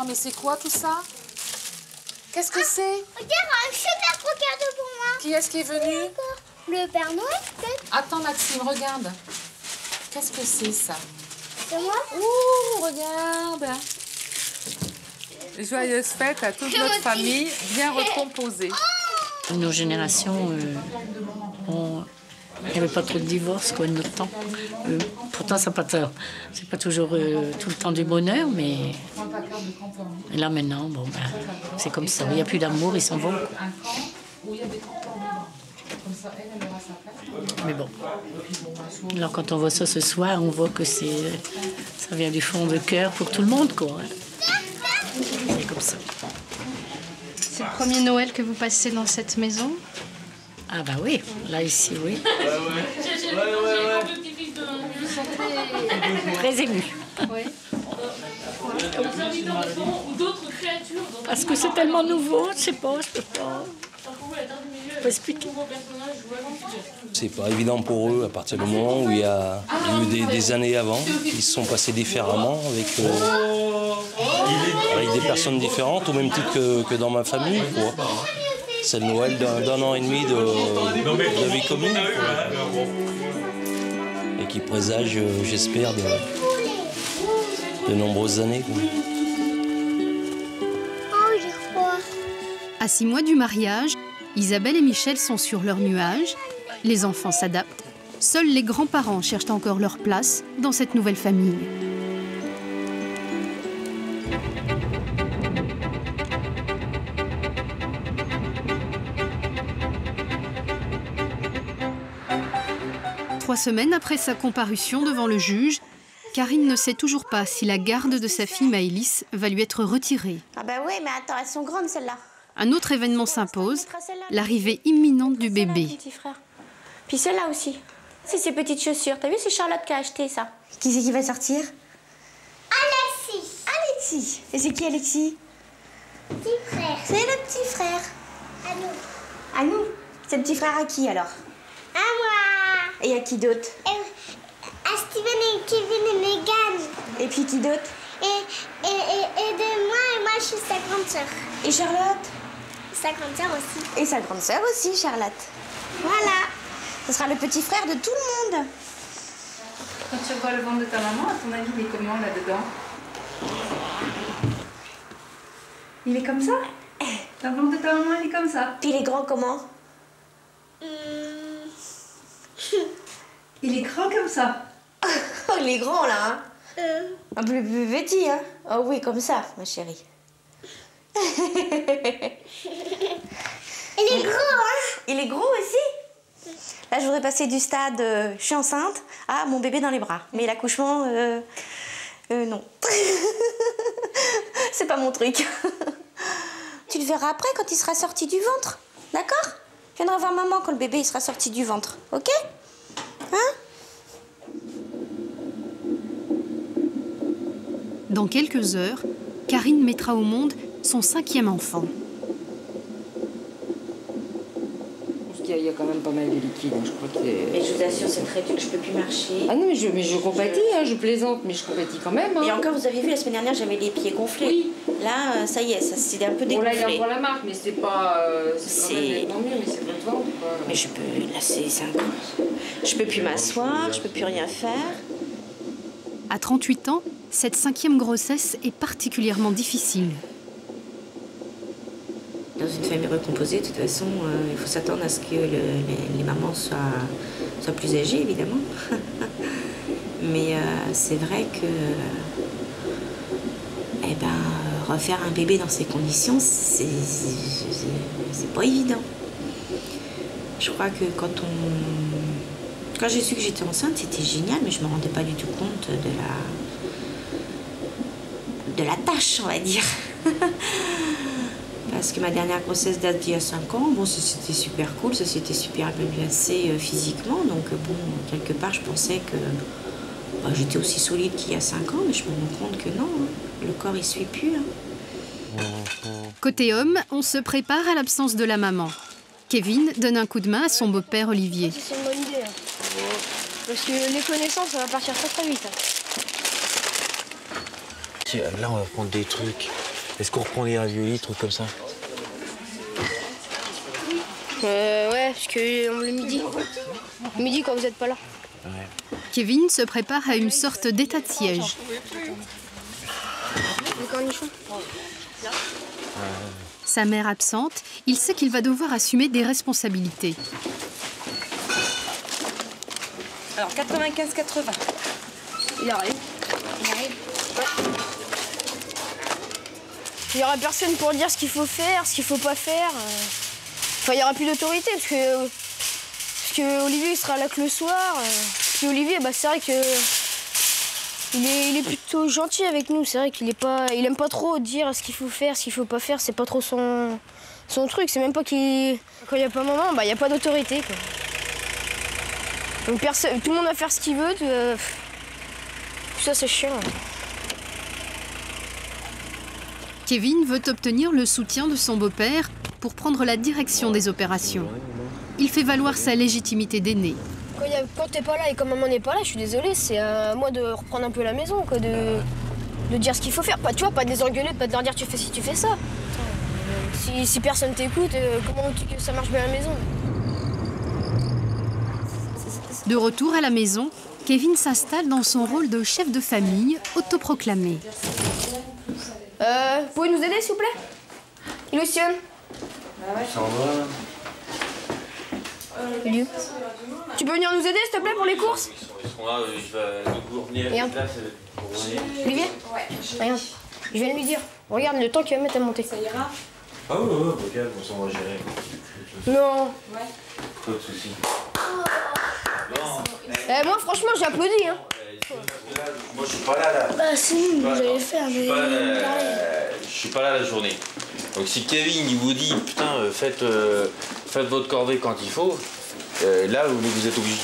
mais c'est quoi tout ça? Qu'est-ce que c'est? Regarde, un super cadeau pour moi. Qui est-ce qui est venu? Le Père Noël, peut-être. Attends, Maxime, regarde. Qu'est-ce que c'est, ça? C'est moi? Ouh, regarde. Joyeuses fêtes à toute notre famille, bien recomposée. Nos générations, il n'y avait pas trop de divorces, quoi, de notre temps. Pourtant, c'est pas toujours tout le temps du bonheur, mais et là, maintenant, bon, ben, c'est comme ça. Il n'y a plus d'amour, ils s'en vont. Mais bon. Alors, quand on voit ça ce soir, on voit que ça vient du fond de cœur pour tout le monde, quoi. C'est comme ça. C'est le premier Noël que vous passez dans cette maison? Ah bah oui, là ici, oui. Très ému. Parce que c'est tellement nouveau, je sais pas, je peux pas expliquer. C'est pas évident pour eux à partir du moment où il y a eu des années avant, ils se sont passés différemment avec des personnes différentes, au même titre que dans ma famille, quoi. C'est le Noël d'un an et demi de vie commune, quoi. Et qui présage, j'espère, de nombreuses années, quoi. À 6 mois du mariage, Isabelle et Michel sont sur leur nuage. Les enfants s'adaptent. Seuls les grands-parents cherchent encore leur place dans cette nouvelle famille. Trois semaines après sa comparution devant le juge, Karine ne sait toujours pas si la garde de sa fille Maëlys va lui être retirée. Ah bah oui, mais attends, elles sont grandes celles-là. Un autre événement s'impose, l'arrivée imminente du bébé. Petit frère. Puis celle-là aussi. C'est ces petites chaussures. T'as vu, c'est Charlotte qui a acheté ça. Qui c'est qui va sortir? Alexis. Alexis. Et c'est qui Alexis? Petit frère. C'est le petit frère. À nous. À nous? C'est le petit frère à qui alors? À moi. Et à qui d'autre? À Steven et Kevin et Megan. Et puis qui d'autre? Et de moi, et moi je suis sa grande sœur. Et Charlotte? Sa grande sœur aussi. Et sa grande sœur aussi, Charlotte. Voilà. Ce sera le petit frère de tout le monde. Quand tu vois le ventre de ta maman, à ton avis, il est comment là-dedans? Il est comme ça? Le ventre de ta maman, il est comme ça. Puis il est grand comment? Il est grand comme ça. Oh, il est grand là, hein? Un peu plus petit, hein? Oh oui, comme ça, ma chérie. Il est gros, hein? Il est gros aussi? Là, je voudrais passer du stade je suis enceinte à mon bébé dans les bras. Mais l'accouchement, non. C'est pas mon truc. Tu le verras après quand il sera sorti du ventre. D'accord? Tu viendras voir maman quand le bébé il sera sorti du ventre. Ok? Hein? Dans quelques heures, Karine mettra au monde son 5e enfant. Il y a quand même pas mal de liquide, je crois que c'est... Mais je vous assure, c'est très dur, je peux plus marcher. Ah non, mais je compatis, hein, je plaisante, mais je compatis quand même. Hein. Et encore, vous avez vu, la semaine dernière, j'avais les pieds gonflés. Oui. Là, ça y est, ça s'est un peu dégonflé. Bon, là, il y a encore la marque, mais c'est pas... c'est quand même nettement mieux, mais c'est votre ventre, quoi. Mais je peux... Là, c'est un... Je peux plus m'asseoir, je peux plus rien faire. À 38 ans, cette 5e grossesse est particulièrement difficile. dans une famille recomposée, de toute façon, il faut s'attendre à ce que les mamans soient plus âgées, évidemment. Mais c'est vrai que refaire un bébé dans ces conditions, c'est pas évident. Je crois que quand j'ai su que j'étais enceinte, c'était génial, mais je me rendais pas du tout compte de la tâche, on va dire. Parce que ma dernière grossesse date d'il y a 5 ans. Bon, c'était super cool, ça s'était super bien passé physiquement. Donc, bon, quelque part, je pensais que j'étais aussi solide qu'il y a 5 ans, mais je me rends compte que non, hein, le corps, il suit plus. Hein. Côté homme, on se prépare à l'absence de la maman. Kevin donne un coup de main à son beau-père Olivier. C'est une bonne idée. Hein. Parce que les connaissances, ça va partir très très vite. Tiens, là, on va prendre des trucs. Est-ce qu'on reprend les raviolis, des trucs comme ça? Ouais, parce que le midi. Le midi, quand vous n'êtes pas là. Ouais. Kevin se prépare à une sorte d'état de siège. Les cornichons. Sa mère absente, il sait qu'il va devoir assumer des responsabilités. Alors, 95-80. Il arrive. Il arrive. Ouais. Il n'y aura personne pour dire ce qu'il faut faire, ce qu'il faut pas faire. Enfin, il n'y aura plus d'autorité parce que Olivier il sera là que le soir. Puis Olivier, c'est vrai que il est plutôt gentil avec nous. C'est vrai qu'il aime pas trop dire ce qu'il faut faire, ce qu'il faut pas faire. C'est pas trop son truc. C'est même pas qu'il. Quand il n'y a pas maman, il n'y a pas d'autorité. Donc tout le monde va faire ce qu'il veut. Tout ça, c'est chiant. Kevin veut obtenir le soutien de son beau-père pour prendre la direction des opérations. Il fait valoir sa légitimité d'aîné. Quand t'es pas là et quand maman n'est pas là, je suis désolée, c'est à moi de reprendre un peu la maison, quoi, de dire ce qu'il faut faire. Pas de les engueuler, pas de leur dire tu fais ci, tu fais ça. Si personne t'écoute, comment veux-tu que ça marche bien à la maison? De retour à la maison, Kevin s'installe dans son rôle de chef de famille autoproclamé. Vous pouvez nous aider, s'il vous plaît? Illusion. Ça va. Tu peux venir nous aider, s'il te plaît, pour les courses? Ils seront là, je vais nous revenir à la place. Olivier? Regarde, je viens de lui dire. Regarde le temps qu'il va mettre à monter. Ça ira? Ah ouais, regarde, on va gérer. Non. Ouais. Pas de soucis. Moi, franchement, j'ai applaudi. Hein. Moi, je suis pas là. Bah, c'est nous, vous allez faire. Je suis pas là la journée. Donc, si Kevin il vous dit, putain, faites votre corvée quand il faut, là, vous êtes obligé.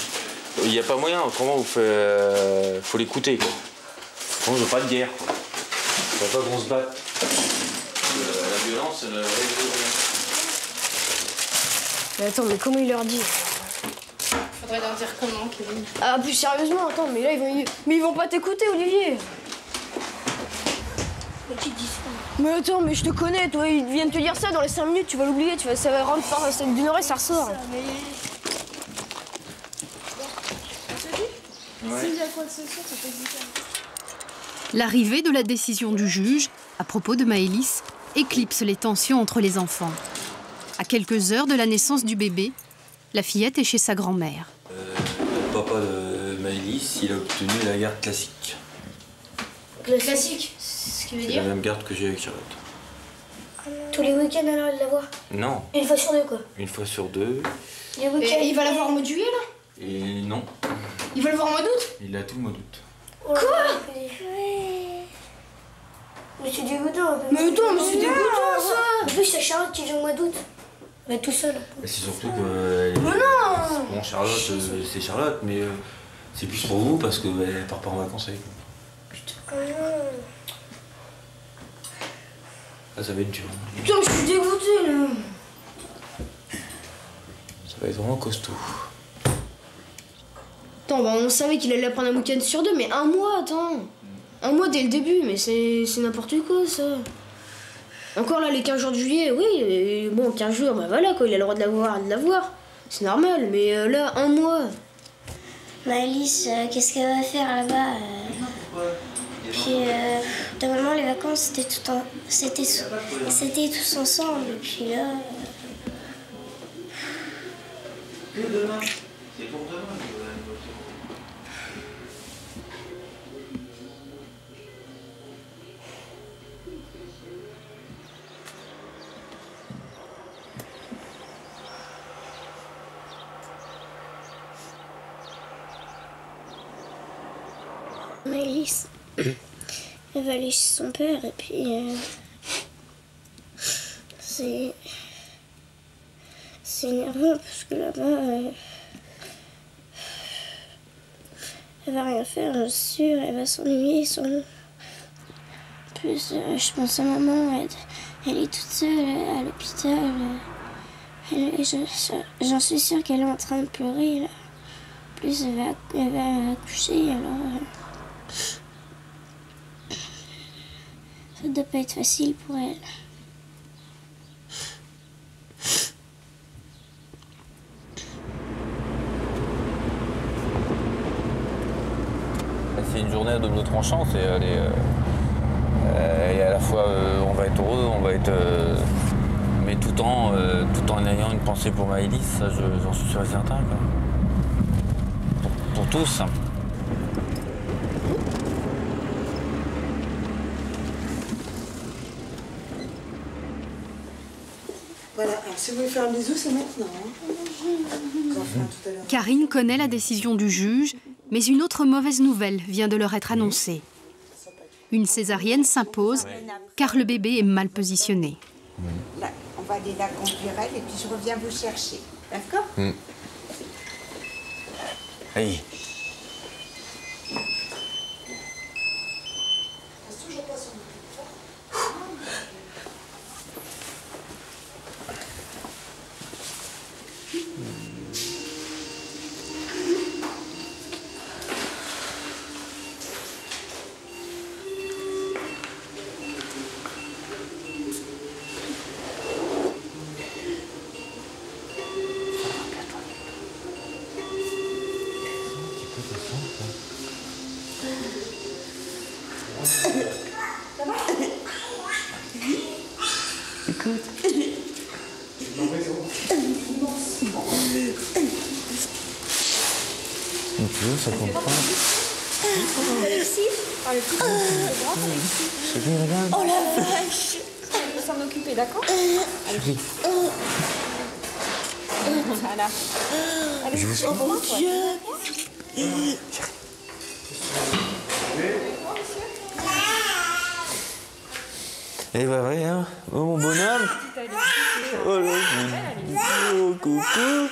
Il n'y a pas moyen, autrement, faut l'écouter. Bon, je veux pas de guerre. Je veux pas qu'on se batte. La violence, elle règle rien. Mais attends, mais comment il leur dit? Faudrait leur dire comment, Kevin? Ah, plus sérieusement, attends, mais là, ils vont pas t'écouter, Olivier. Mais attends, mais je te connais, toi, ils viennent te dire ça dans les 5 minutes, tu vas l'oublier, ça va rentrer d'une oreille, ça ressort. L'arrivée de la décision du juge, à propos de Maëlys, éclipse les tensions entre les enfants. À quelques heures de la naissance du bébé, la fillette est chez sa grand-mère. Le papa de Maëlys, il a obtenu la garde classique. Classique, c'est ce qui veut C'est dire? la même garde que j'ai avec Charlotte. Tous les week-ends alors il la voit? Non. Une fois sur deux quoi? Une fois sur deux. Les week-ends. Et il va la voir en mois de juillet là? Et non. Il va le voir en mois d'août? Il a tout le mois d'août. Quoi? Mais c'est dégoûtant un peu. Mais attends, mais c'est dégoûtant ça! En plus c'est Charlotte qui vient au mois d'août. Elle est tout seul. C'est surtout que... Mais non! Bon, Charlotte, c'est Charlotte, mais c'est plus pour vous parce qu'elle part pas en vacances avec nous. Là, ça va être dur. Putain, je suis dégoûtée là! Ça va être vraiment costaud. Attends, on savait qu'il allait prendre un week-end sur deux, mais un mois, attends! Un mois dès le début, mais c'est n'importe quoi ça! Encore là, les 15 jours de juillet, oui, et bon, 15 jours, voilà quoi, il a le droit de la voir. C'est normal, mais là, un mois. Maëlys, qu'est-ce qu'elle va faire là-bas? puis normalement les vacances c'était tous ensemble. Et puis là. Demain, c'est pour demain. Maëlys, elle va aller chez son père et puis c'est énervant parce que là-bas elle va rien faire, je suis sûre, elle va s'ennuyer. Plus je pense à maman, elle est toute seule à l'hôpital. J'en suis sûre qu'elle est en train de pleurer là. Plus elle va accoucher alors. Ça doit pas être facile pour elle. C'est une journée à double tranchant, elle est à la fois on va être heureux, on va être mais tout en ayant une pensée pour Maëlys, ça j'en suis sûr et certain quoi. Pour tous. Voilà, alors si vous voulez faire un bisou, c'est maintenant. Karine connaît la décision du juge, mais une autre mauvaise nouvelle vient de leur être annoncée. Une césarienne s'impose, car le bébé est mal positionné. Là, on va aller la conduire elle et puis je reviens vous chercher. D'accord? Allez. Ça compte pas. Alexis, Chérie, regarde. oh la vache. Je vais s'en occuper, d'accord? Chérie. Voilà. Allez, Oh mon Dieu. Eh ben ouais, hein. Oh mon bonhomme. Oh là, oh coucou.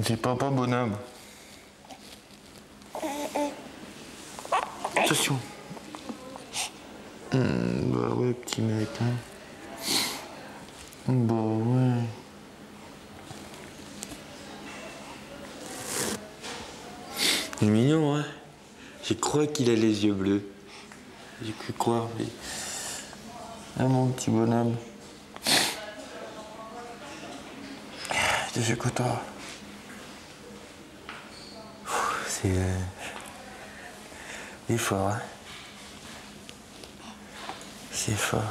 C'est papa bonhomme. Attention. Bah ouais, petit mec. Hein. Bah ouais. Il est mignon, hein. J'ai cru qu'il a les yeux bleus. J'ai cru croire, mais... Ah, mon petit bonhomme. Je suis content. Il est fort, hein. C'est fort.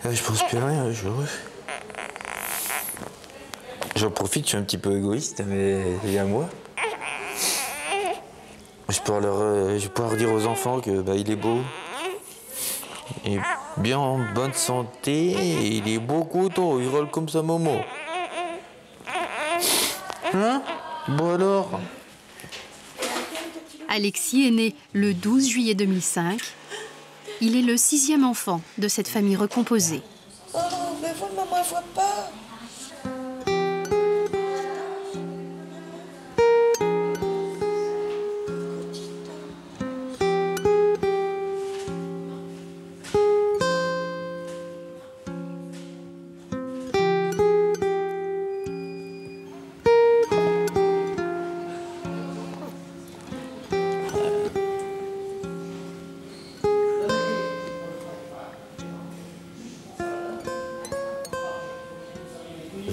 Je pense plus à rien, je suis heureux. J'en profite, je suis un petit peu égoïste, mais il y a moi. Je vais pouvoir dire aux enfants que bah, il est beau. Il est bien en bonne santé et il est beau couteau, il roule comme sa maman. Hein? Bon alors? Alexis est né le 12 juillet 2005. Il est le 6e enfant de cette famille recomposée. Oh, mais vous, maman, elle voit pas.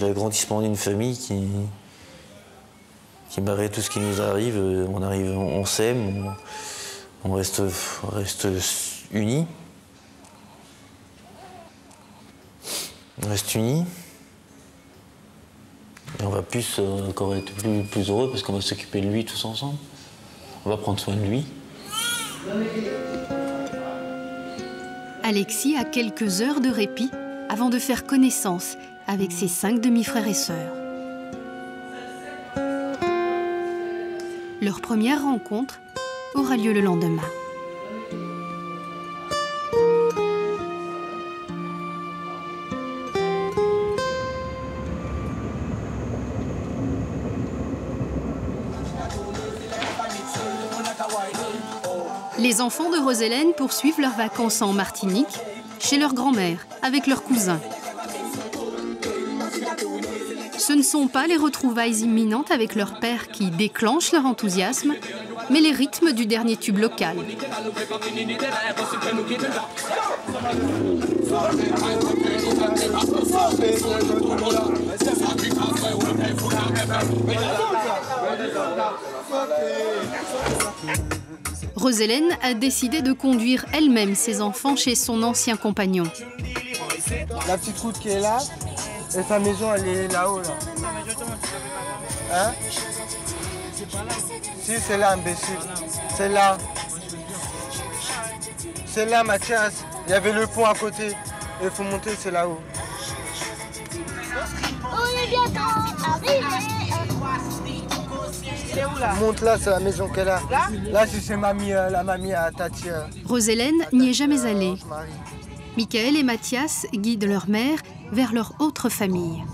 L'agrandissement d'une famille qui malgré tout ce qui nous arrive, on s'aime, on reste unis. On reste unis. Et on va plus encore être plus heureux parce qu'on va s'occuper de lui tous ensemble. On va prendre soin de lui. Alexis a quelques heures de répit avant de faire connaissance avec ses 5 demi-frères et sœurs. Leur première rencontre aura lieu le lendemain. Les enfants de Rose-Hélène poursuivent leurs vacances en Martinique, chez leur grand-mère, avec leurs cousins. Ce ne sont pas les retrouvailles imminentes avec leur père qui déclenchent leur enthousiasme, mais les rythmes du dernier tube local. Rose-Hélène a décidé de conduire elle-même ses enfants chez son ancien compagnon. La petite route qui est là, et sa maison, elle est là-haut, là. Hein? Si, c'est là, imbécile. C'est là. C'est là, Mathias. Il y avait le pont à côté. Il faut monter, c'est là-haut. On est bientôt arrivé. C'est où, là? Monte là, c'est la maison qu'elle a. Là, c'est chez mamie, la mamie à Tati. Rose-Hélène n'y est jamais allée. Michael et Mathias guident leur mère vers leur autre famille.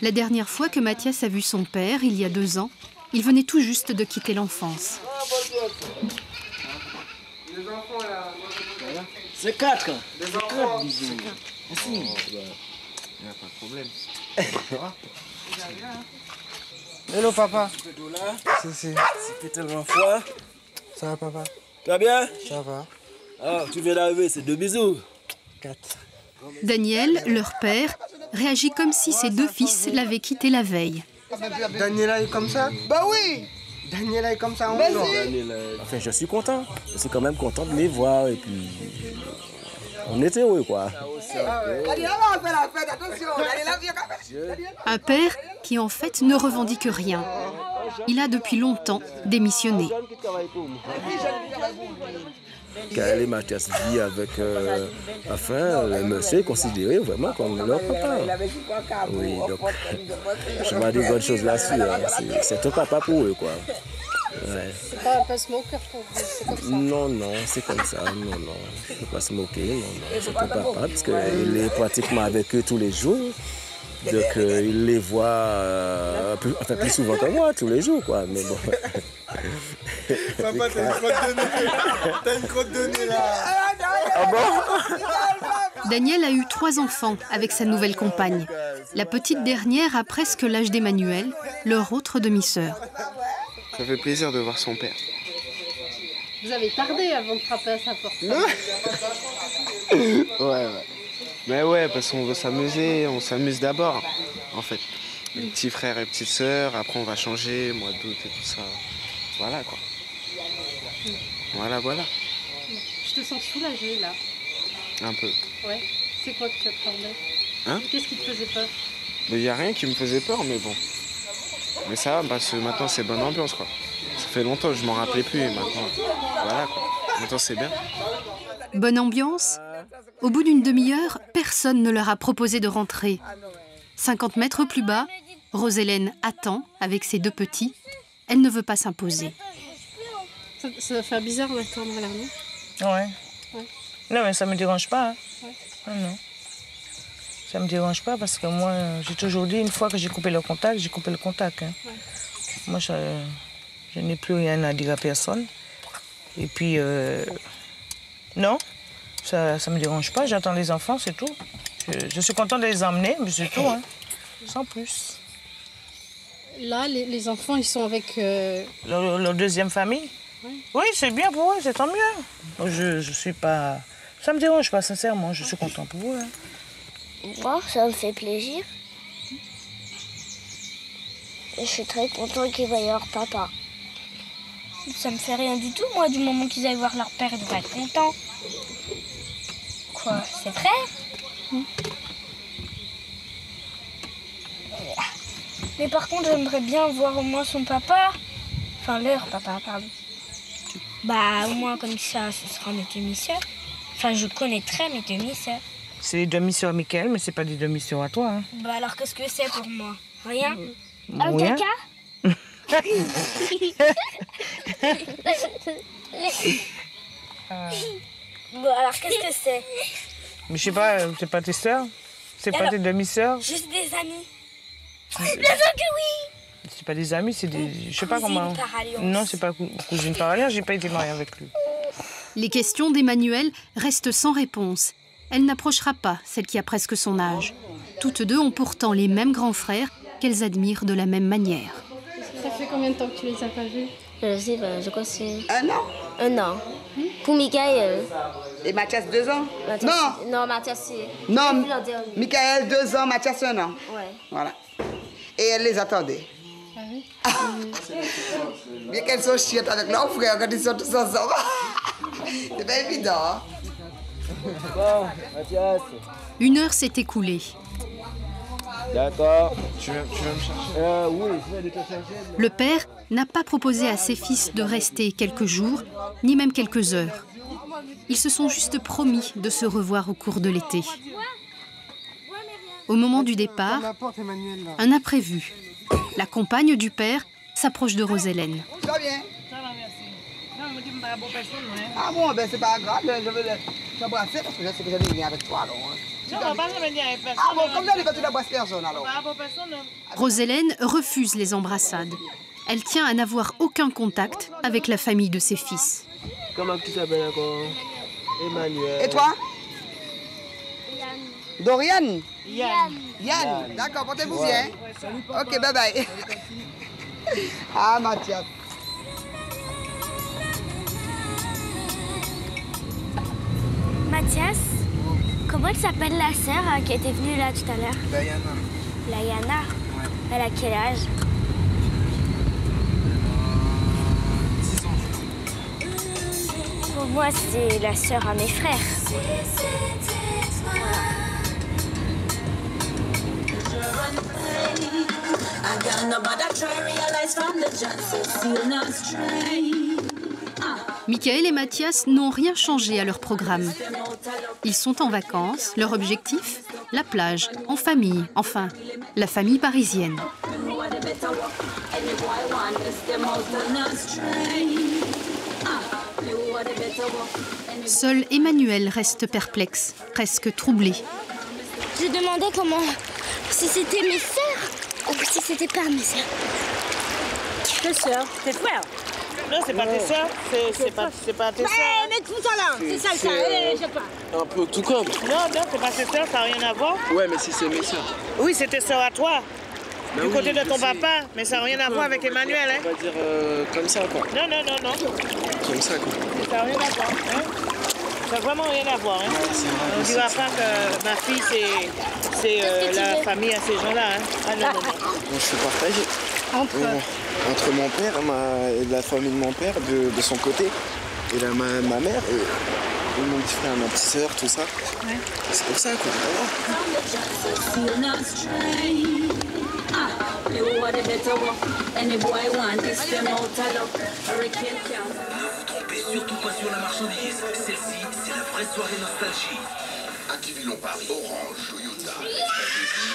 La dernière fois que Mathias a vu son père, il y a 2 ans, il venait tout juste de quitter l'enfance. C'est 4. Les enfants. Bisous. Merci. Il n'y a pas de problème. Hello papa. Si. C'était tellement froid. Ça va papa? Tu vas bien? Ça va. Ah, tu viens d'arriver, c'est 2 bisous. 4. Daniel, leur père, réagit comme si ses 2 fils l'avaient quitté la veille. Daniela est comme ça? Bah oui. Daniela est comme ça en jour. Enfin, je suis content. Je suis quand même content de les voir et puis on est heureux quoi. Un père qui en fait ne revendique rien. Il a depuis longtemps démissionné. Quand les Mathias vit avec le monsieur est considéré vraiment comme leur papa. Oui, donc je vais dire des bonnes choses là-dessus. Hein. C'est un papa pour eux quoi. Ouais. C'est pas un passe-moqueur pour vous, c'est comme ça? Non, c'est comme ça. Non, je ne peux pas se moquer. Non, c'est un papa parce qu'il est pratiquement avec eux tous les jours. Donc il les voit plus souvent que moi, tous les jours quoi. Mais bon. Papa, t'as une crotte de nez là. Ah bon? Daniel a eu 3 enfants avec sa nouvelle compagne. La petite dernière a presque l'âge d'Emmanuel, leur autre demi-sœur. Ça fait plaisir de voir son père. Vous avez tardé avant de frapper à sa porte. Ouais. Mais ouais, parce qu'on veut s'amuser, on s'amuse d'abord, en fait. Les petits frères et petites sœurs, après on va changer, mois d'août et tout ça. Voilà quoi. Voilà. Je te sens soulagée là. Un peu. Ouais. C'est quoi que tu attendais? Hein? Qu'est-ce qui te faisait peur? Mais y a rien qui me faisait peur, mais bon. Mais ça va, parce que maintenant c'est bonne ambiance quoi. Ça fait longtemps que je m'en rappelais plus et maintenant, voilà quoi. Maintenant c'est bien. Bonne ambiance? Au bout d'une demi-heure, personne ne leur a proposé de rentrer. 50 mètres plus bas, Rose-Hélène attend avec ses 2 petits. Elle ne veut pas s'imposer. Ça va faire bizarre d'attendre là, non? Ouais. Non, mais ça ne me dérange pas. Hein. Ouais. Non. Ça ne me dérange pas parce que moi, j'ai toujours dit, une fois que j'ai coupé le contact, j'ai coupé le contact. Hein. Ouais. Moi, je n'ai plus rien à dire à personne. Et puis, non, ça ne me dérange pas. J'attends les enfants, c'est tout. Je suis contente de les emmener, mais c'est tout, hein. Sans plus. Là, les enfants, ils sont avec... Leur deuxième famille? Oui, c'est bien pour eux, c'est tant mieux. Je suis pas... Ça me dérange pas, sincèrement, je suis content pour eux. Hein. Moi, ça me fait plaisir. Je suis très content qu'il va y avoir papa. Ça me fait rien du tout, moi, du moment qu'ils aillent voir leur père, ils devraient être contents. Quoi, c'est vrai? Mais par contre, j'aimerais bien voir au moins son papa. Enfin, leur papa, pardon. Bah, au moins, comme ça, ce sera mes demi-sœurs. Enfin, je connaîtrai mes demi-sœurs. C'est les demi-sœurs Michael, mais c'est pas des demi-sœurs à toi. Hein. Bah, alors, qu'est-ce que c'est pour moi? Rien? Un Rien. Caca? Bon, alors, qu'est-ce que c'est? Mais je sais pas, c'est pas tes sœurs? C'est pas tes demi-sœurs? Juste des amis. Bien sûr que oui! C'est pas des amis, c'est des... Je sais pas comment... Cousine par alliance. Non, c'est pas cousine par alliance, j'ai pas été mariée avec lui. Les questions d'Emmanuelle restent sans réponse. Elle n'approchera pas celle qui a presque son âge. Toutes 2 ont pourtant les mêmes grands frères qu'elles admirent de la même manière. Ça fait combien de temps que tu les as pas vus? Je sais pas, je crois que c'est... 1 an? 1 an. Pour Michael... Et Mathias, 2 ans? Non, Mathias, c'est... Non, l'an dernier. Michael, 2 ans, Mathias, 1 an. Ouais. Voilà. Et elle les attendait. Ah oui? Bien qu'elles sont chiantes avec leurs frères quand ils sont tous ensemble. C'est pas évident, hein? Bon, Mathias. 1 heure s'est écoulée. D'accord. Tu veux me chercher? Oui, je vais aller te chercher. Le père n'a pas proposé à ses fils de rester quelques jours, ni même quelques heures. Ils se sont juste promis de se revoir au cours de l'été. Au moment du départ, un imprévu. La compagne du père s'approche de Rose-Hélène. Ça va bien? Ah bon, ben c'est pas grave, je vais t'embrasser parce que je sais que j'allais venir avec toi alors. Non, on va pas venir avec personne. Ah bon, comme là, tu n'embrasses personne alors. Rose-Hélène refuse les embrassades. Elle tient à n'avoir aucun contact avec la famille de ses fils. Comment tu t'appelles encore? Emmanuel. Et toi? Dorian? Yann. Yann, d'accord, portez-vous bien. Ok, bye bye. Ah, Mathias. Mathias, comment elle s'appelle la sœur qui était venue là tout à l'heure? Diana. Diana? Ouais. Elle a quel âge? 6 ans. Pour moi, c'est la sœur à mes frères. Michael et Mathias n'ont rien changé à leur programme. Ils sont en vacances, leur objectif, la plage, en famille, enfin, la famille parisienne. Seul Emmanuel reste perplexe, presque troublé. Je demandais comment... si c'était mes sœurs ou si c'était pas mes sœurs. Tes sœurs? Tes frères? Non, c'est pas tes sœurs, c'est pas tes sœurs. Mais tout ça là, c'est ça, je sais pas. Un peu tout comme. Non, c'est pas tes sœurs, ça n'a rien à voir. Ouais, mais si c'est mes sœurs. Oui, c'est tes sœurs à toi. Bah du oui, côté de ton je sais. papa, mais ça n'a rien à voir avec Emmanuel. Hein. On va dire comme ça, quoi. Non. Comme ça, quoi. Ça n'a rien à voir. Hein. Ça n'a vraiment rien à voir. Hein. On ne dira pas que ma fille, c'est la famille à ces gens-là. Hein. Ah non. Je suis partagé. Entre mon père et la famille de mon père, de son côté, et ma mère, et mon petit frère, ma petite sœur, tout ça. Ouais. C'est pour ça, quoi. Trompez surtout pas sur la marchandise. Celle-ci, c'est la vraie soirée nostalgie. Activillon Paris, Orange, Toyota, Pepsi,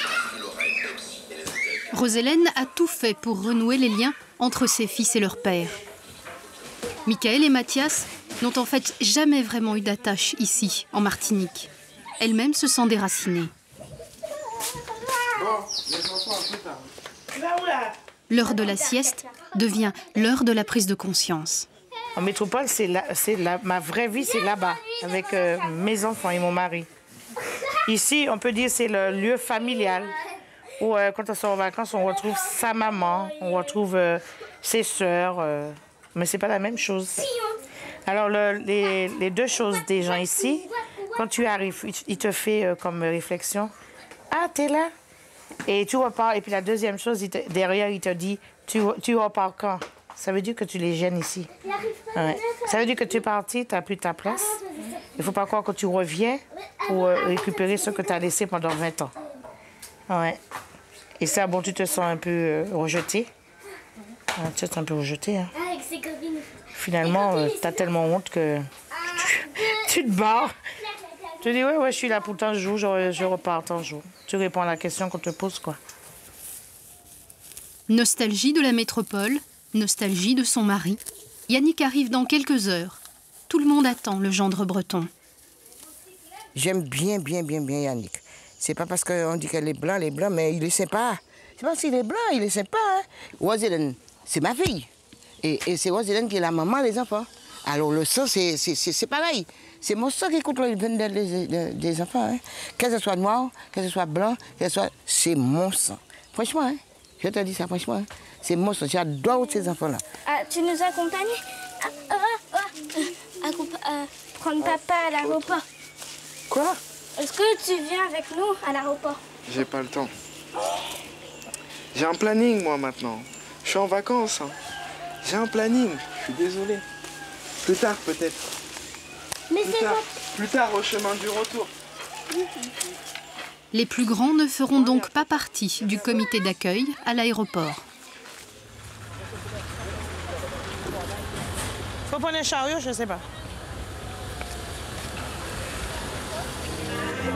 Pepsi et les États-Unis. Rose-Hélène a tout fait pour renouer les liens entre ses fils et leur père. Michael et Mathias n'ont en fait jamais vraiment eu d'attache ici, en Martinique. Elle-même se sent déracinée. L'heure de la sieste devient l'heure de la prise de conscience. En métropole, ma vraie vie, c'est là-bas, avec mes enfants et mon mari. Ici, on peut dire que c'est le lieu familial, où quand on sort en vacances, on retrouve sa maman, on retrouve ses sœurs, mais c'est pas la même chose. Alors, les deux choses des gens ici, quand tu arrives, il te fait comme réflexion, « Ah, t'es là ?» Et tu repars. Et puis la deuxième chose, derrière, il te dit, tu repars quand? Ça veut dire que tu les gênes ici. Ouais. Ça veut dire que tu es parti, tu n'as plus ta place. Il ne faut pas croire que tu reviens pour récupérer ce que tu as laissé pendant 20 ans. Ouais. Et ça, bon, tu te sens un peu rejeté. Tu te sens un peu rejeté. Hein. Finalement, tu as tellement honte que tu te barres. Tu dis, ouais, je suis là pour tant de jours, je repars tant de jours. Tu réponds à la question qu'on te pose, quoi. Nostalgie de la métropole, nostalgie de son mari. Yannick arrive dans quelques heures. Tout le monde attend le gendre breton. J'aime bien Yannick. C'est pas parce qu'on dit qu'elle est blanc, mais il est sympa. C'est parce qu'il est blanc, il est sympa. Hein? Rose-Hélène, c'est ma fille. Et c'est Rose-Hélène qui est la maman des enfants. Alors le sang, c'est pareil. C'est mon sang qui écoute le des enfants. Hein. Que ce soit noir, que ce soit blanc, c'est mon sang. Franchement, hein, je te dis ça, franchement, hein, c'est mon sang. J'adore ces enfants-là. Tu nous accompagnes prendre papa à l'aéroport. Quoi? Est-ce que tu viens avec nous à l'aéroport? J'ai pas le temps. J'ai un planning, moi, maintenant. Je suis en vacances. Hein. J'ai un planning. Je suis désolé. Plus tard, peut-être. Plus tard, au chemin du retour. Les plus grands ne feront donc pas partie du comité d'accueil à l'aéroport. Faut prendre un chariot, je sais pas.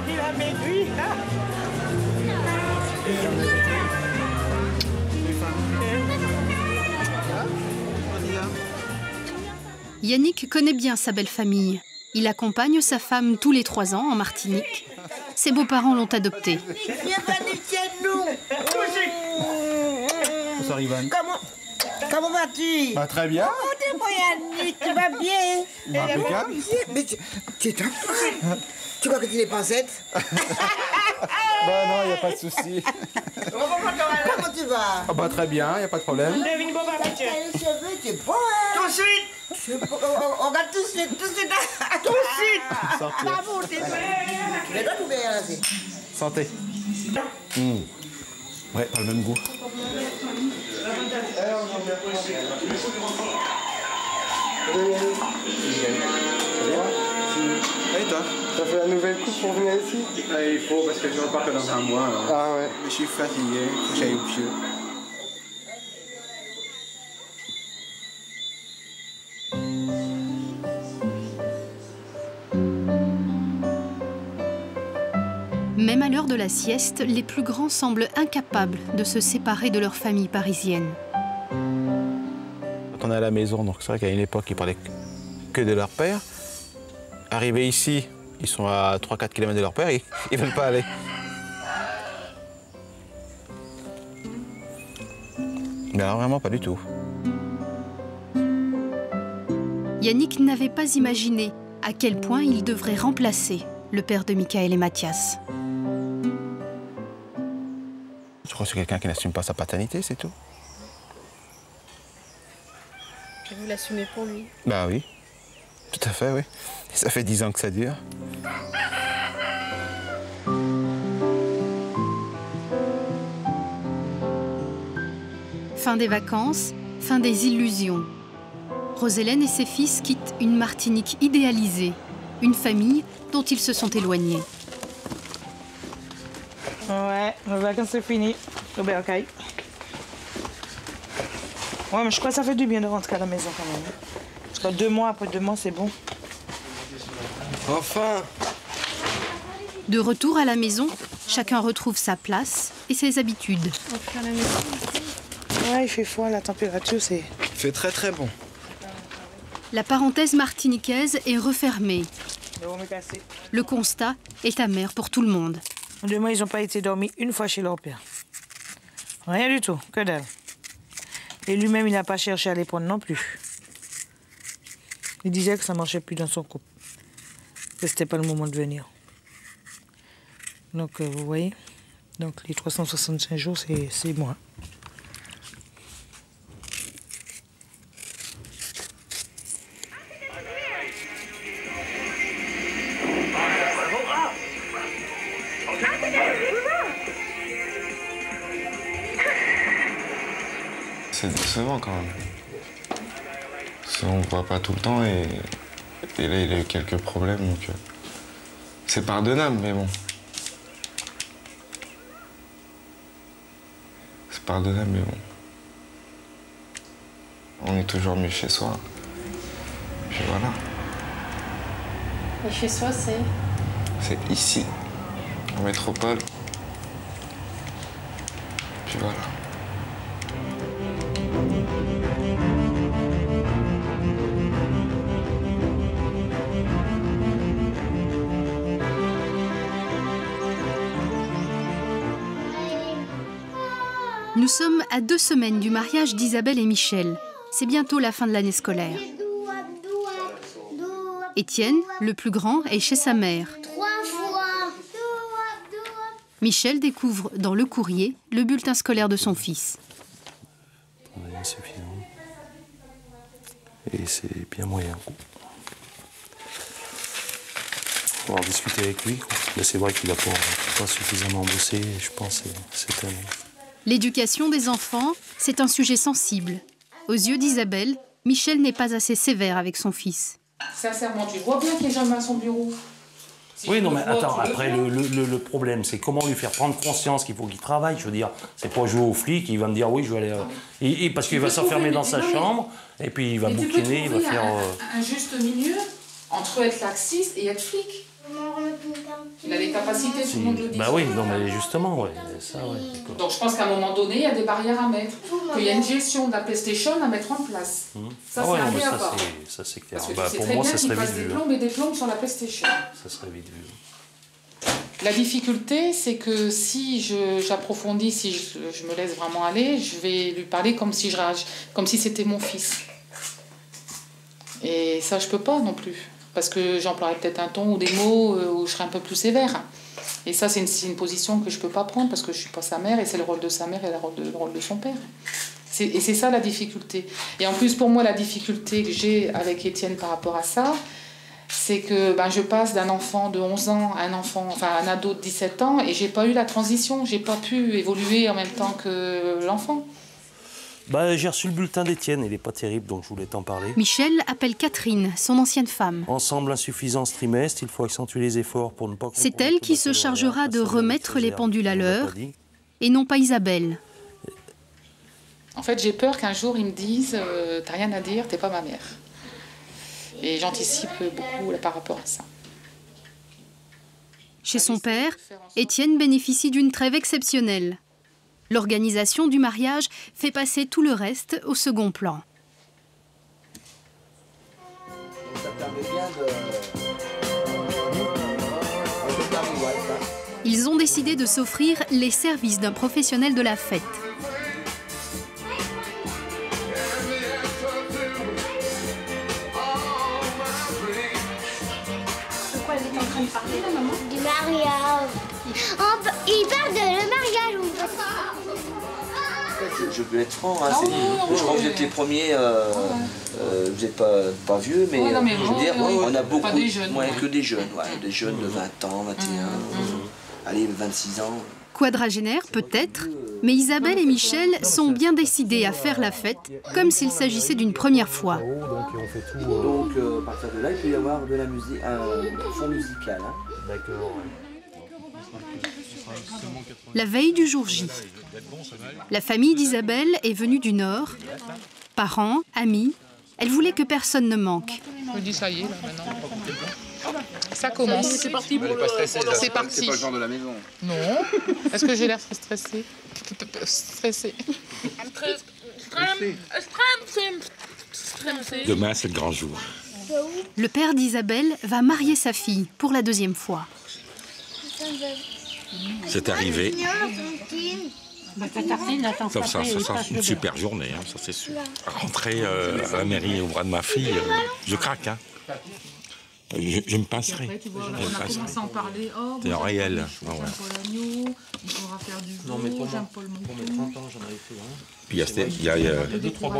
Il a m'aiguille. Yannick connaît bien sa belle famille. Il accompagne sa femme tous les 3 ans en Martinique. Ses beaux-parents l'ont adopté. Bienvenue chez nous. Bonsoir Ivan. Comment vas-tu? Bah, très bien. Oh, t'es bon Yannick, tu vas bien? Impeccable. Mais tu es ta femme. Tu crois que tu n'es pas enceinte? Bah non, il n'y a pas de souci. Comment tu vas? Ah bah très bien, il n'y a pas de problème. Les cheveux, tu es beau, hein? Tout de suite. On va tout de suite. Tout de suite. Sortir. Bravo, t'es bien. Mais toi, tu bien rasé. Santé. Ouais, pas le même goût. Et toi? T'as fait la nouvelle coupe pour venir ici? Il faut, parce que je repars que dans un mois. Alors. Ah ouais. Mais je suis fatigué, il faut que j'aille au pieu. Même à l'heure de la sieste, les plus grands semblent incapables de se séparer de leur famille parisienne. Quand on est à la maison, donc c'est vrai qu'à une époque, ils parlaient que de leur père. Arrivés ici, ils sont à 3-4 km de leur père, ils ne veulent pas aller. Mais alors vraiment pas du tout. Yannick n'avait pas imaginé à quel point il devrait remplacer le père de Michael et Mathias. Je crois que c'est quelqu'un qui n'assume pas sa paternité, c'est tout. Et vous l'assumez pour lui? Bah oui, tout à fait, oui. Et ça fait 10 ans que ça dure. Fin des vacances, fin des illusions. Rose-Hélène et ses fils quittent une Martinique idéalisée, une famille dont ils se sont éloignés. Ouais, les vacances c'est fini. Au bercail. Ouais, mais je crois que ça fait du bien de rentrer à la maison quand même. Parce que 2 mois, après 2 mois, c'est bon. Enfin! De retour à la maison, chacun retrouve sa place et ses habitudes. Ouais, il fait froid, la température, c'est... Il fait très très bon. La parenthèse martiniquaise est refermée. Le constat est amer pour tout le monde. Demain, ils n'ont pas été dormis une fois chez leur père. Rien du tout, que dalle. Et lui-même, il n'a pas cherché à les prendre non plus. Il disait que ça ne marchait plus dans son couple. Que c'était pas le moment de venir. Donc, vous voyez, donc les 365 jours, c'est moi. C'est décevant quand même. Parce qu'on ne voit pas tout le temps et là il a eu quelques problèmes donc c'est pardonnable mais bon. C'est pardonnable mais bon. On est toujours mieux chez soi. Puis voilà. Et chez soi c'est? C'est ici, en métropole. Puis voilà. Nous sommes à 2 semaines du mariage d'Isabelle et Michel. C'est bientôt la fin de l'année scolaire. Étienne, le plus grand, est chez sa mère. Michel découvre dans le courrier le bulletin scolaire de son fils. Insuffisant. Et c'est bien moyen. On va en discuter avec lui. Mais c'est vrai qu'il n'a pas suffisamment bossé, je pense, cette année. L'éducation des enfants, c'est un sujet sensible. Aux yeux d'Isabelle, Michel n'est pas assez sévère avec son fils. Sincèrement, tu vois bien qu'il n'est jamais à son bureau. Si oui, non, mais attends, après, le problème, c'est comment lui faire prendre conscience qu'il faut qu'il travaille. Je veux dire, c'est pas jouer au flic, il va me dire oui, je vais aller. Parce qu'il va s'enfermer dans sa chambre, et puis il va bouquiner, il va faire. Un juste milieu entre être laxiste et être flic. Il a les capacités, tout le monde le dit. Bah oui, non, mais justement, ouais, ça, ouais. Donc je pense qu'à un moment donné, il y a des barrières à mettre. Qu'il y a une gestion de la PlayStation à mettre en place. Ça, ah ouais, c'est un pas. Ça, c'est clair. Parce que bah, tu sais pour très moi, bien ça serait qu'il vite passe vu. des plombes et des plombes sur la PlayStation. Ça serait vite vu. La difficulté, c'est que si j'approfondis, si je me laisse vraiment aller, je vais lui parler comme si c'était mon fils. Et ça, je peux pas non plus. Parce que j'emploierais peut-être un ton ou des mots où je serais un peu plus sévère. Et ça, c'est une position que je ne peux pas prendre parce que je ne suis pas sa mère et c'est le rôle de sa mère et le rôle de son père. Et c'est ça la difficulté. Et en plus, pour moi, la difficulté que j'ai avec Étienne par rapport à ça, c'est que je passe d'un enfant de 11 ans à un ado de 17 ans et je n'ai pas eu la transition. Je n'ai pas pu évoluer en même temps que l'enfant. J'ai reçu le bulletin d'Étienne, il n'est pas terrible, donc je voulais t'en parler. Michel appelle Catherine, son ancienne femme. Ensemble, insuffisance trimestre, il faut accentuer les efforts pour ne pas... C'est elle qui se chargera de remettre les pendules à l'heure, et non pas Isabelle. En fait, j'ai peur qu'un jour, ils me disent « T'as rien à dire, t'es pas ma mère ». Et j'anticipe beaucoup par rapport à ça. Chez son père, Étienne bénéficie d'une trêve exceptionnelle. L'organisation du mariage fait passer tout le reste au second plan. Ils ont décidé de s'offrir les services d'un professionnel de la fête. De quoi elle est en train de parler, la maman? Du mariage. Il parle de le mariage. Je veux être franc, hein, je crois que vous êtes les premiers, vous n'êtes pas vieux, mais, je veux dire, on a beaucoup, que des jeunes, des jeunes de 20 ans, 21, allez, 26 ans. Quadragénaire peut-être, mais Isabelle et Michel sont bien décidés à faire la fête, comme s'il s'agissait d'une première fois. Donc à partir de là, il peut y avoir de la musique, un fond musical. Hein. D'accord. La veille du jour J, la famille d'Isabelle est venue du Nord. Parents, amis, elle voulait que personne ne manque. Je me dis ça y est, là, maintenant. Ça commence. C'est parti pour C'est parti. C'est pas le genre de la maison. Non. Est-ce que j'ai l'air stressée? Stressée. Demain, c'est le grand jour. Le père d'Isabelle va marier sa fille pour la 2e fois. C'est arrivé. Ça sera une super journée, hein, ça c'est sûr. Rentrer à la mairie au bras de ma fille, je craque. Hein. Je me passerai. Tu vois, on a commencé à en parler. Oh, c'est réel. On pourra faire du veau, Jean-Paul Montou. Pour mes 30 ans, j'en avais fait un. Puis il y a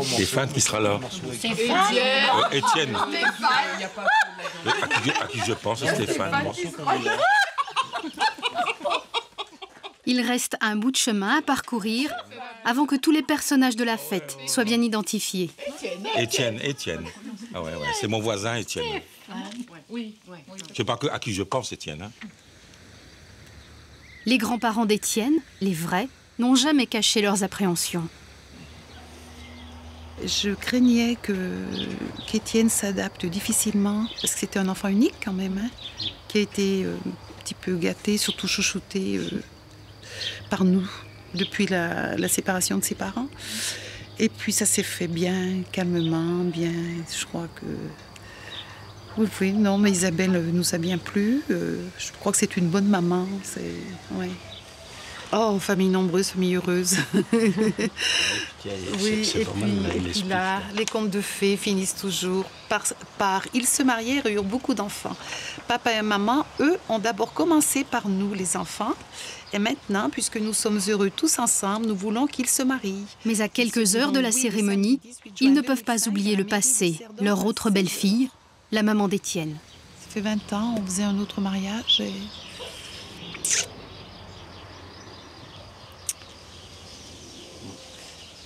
Stéphane qui sera là. Étienne. À qui je pense, Stéphane. Il reste un bout de chemin à parcourir avant que tous les personnages de la fête soient bien identifiés. Étienne. Ah ouais, c'est mon voisin, Étienne. Je sais pas à qui je pense, Étienne. Hein. Les grands-parents d'Étienne, les vrais, n'ont jamais caché leurs appréhensions. Je craignais qu'Étienne s'adapte difficilement, parce que c'était un enfant unique quand même, hein, qui a été un petit peu gâté, surtout chouchouté par nous depuis la séparation de ses parents. Et puis ça s'est fait bien, calmement, bien, je crois que... Oui, non, mais Isabelle nous a bien plu. Je crois que c'est une bonne maman. Ouais. Oh, famille nombreuse, famille heureuse. Oui, et puis là, les contes de fées finissent toujours par ils se marièrent et eurent beaucoup d'enfants. Papa et maman, eux, ont d'abord commencé par nous, les enfants. Et maintenant, puisque nous sommes heureux tous ensemble, nous voulons qu'ils se marient. Mais à quelques heures de la cérémonie, ils ne peuvent pas oublier le passé, leur autre belle-fille, la maman d'Étienne. Ça fait 20 ans, on faisait un autre mariage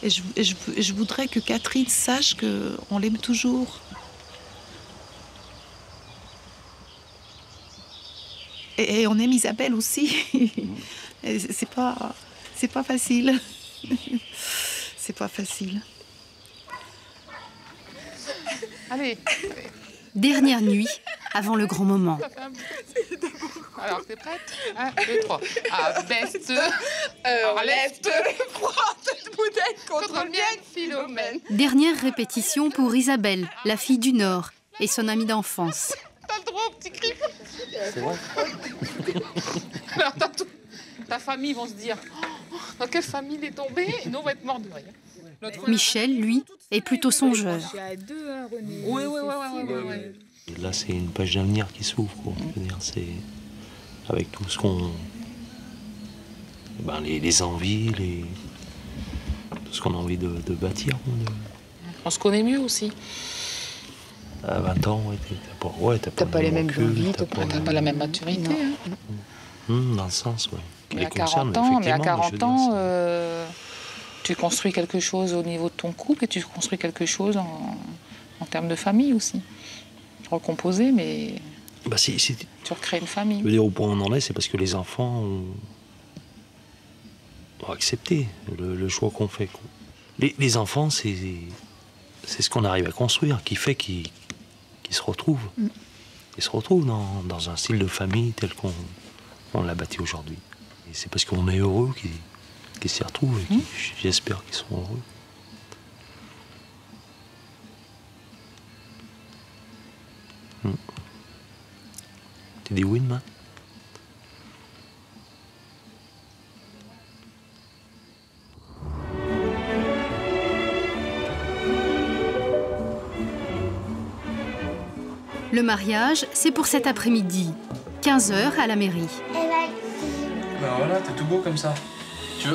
et je voudrais que Catherine sache qu'on l'aime toujours. Et on aime Isabelle aussi. C'est pas facile. C'est pas facile. Allez. Dernière nuit, avant le grand moment. Alors, t'es prête? 1, 2, 3. Abaisse-te, relève-te, prends cette bouteille contre le miel, Philomène. Dernière répétition pour Isabelle, la fille du Nord, et son amie d'enfance. T'as le droit au petit cri. C'est vrai. Alors, ta famille vont se dire, oh, dans quelle famille il est tombé? Et nous, on va être morts de rire. Michel, lui, est plutôt songeur. Oui. Là, c'est une page d'avenir qui s'ouvre. Je veux dire, c'est avec tout ce qu'on... les envies, tout ce qu'on a envie de bâtir. On se connaît mieux aussi. À 20 ans, t'as pas les mêmes envies, t'as pas la même maturité. Hein. Dans le sens, oui. Mais à 40 ans, tu construis quelque chose au niveau de ton couple et tu construis quelque chose en termes de famille aussi. Recomposer, mais tu recrées une famille. Je veux dire, au point où on en est, c'est parce que les enfants ont accepté le choix qu'on fait. Les enfants, c'est ce qu'on arrive à construire, qui fait qu'ils se retrouvent. Ils se retrouvent dans un style de famille tel qu'on l'a bâti aujourd'hui. Et c'est parce qu'on est heureux qu'ils s'y retrouvent et j'espère qu'ils seront heureux. Tu dis oui demain? Le mariage, c'est pour cet après-midi, 15h à la mairie. Bah voilà, t'es tout beau comme ça.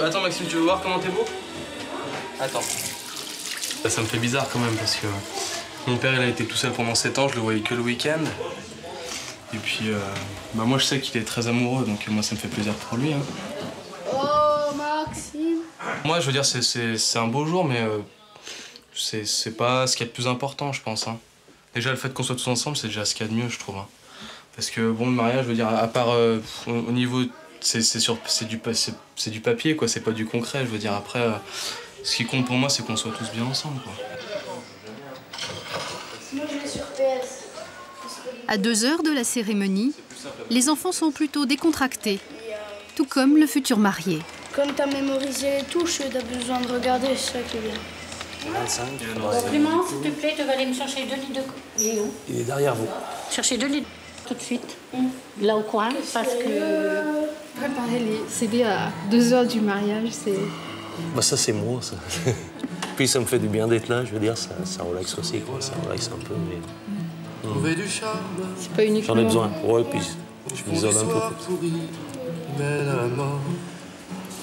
Attends Maxime, tu veux voir comment t'es beau? Attends. Ça me fait bizarre quand même parce que mon père il a été tout seul pendant 7 ans, je le voyais que le week-end. Et puis moi je sais qu'il est très amoureux donc moi ça me fait plaisir pour lui. Hein. Oh Maxime. Moi je veux dire c'est un beau jour mais c'est pas ce qu'il y a de plus important je pense. Hein. Déjà le fait qu'on soit tous ensemble c'est déjà ce qu'il y a de mieux je trouve. Hein. Parce que bon le mariage je veux dire à part au niveau c'est du papier quoi, c'est pas du concret je veux dire après ce qui compte pour moi c'est qu'on soit tous bien ensemble quoi. Sinon je vais sur PS. À 2 heures de la cérémonie, les enfants sont plutôt décontractés, tout comme le futur marié. Comme tu as mémorisé les touches, tu as besoin de regarder, c'est ça qui est bien. 25. Clément, s'il te plaît, tu vas aller me chercher 2 litres de... Il est où? Il est derrière vous. Chercher 2 litres tout de suite, là au coin, parce que... Préparer les CD à 2 heures du mariage, c'est... Bah ça c'est moi, ça. Puis ça me fait du bien d'être là, je veux dire, ça relaxe aussi, quoi. Ça relaxe un peu, mais... Du charme. C'est pas uniquement... J'en ai besoin, ouais, puis je m'isole un peu.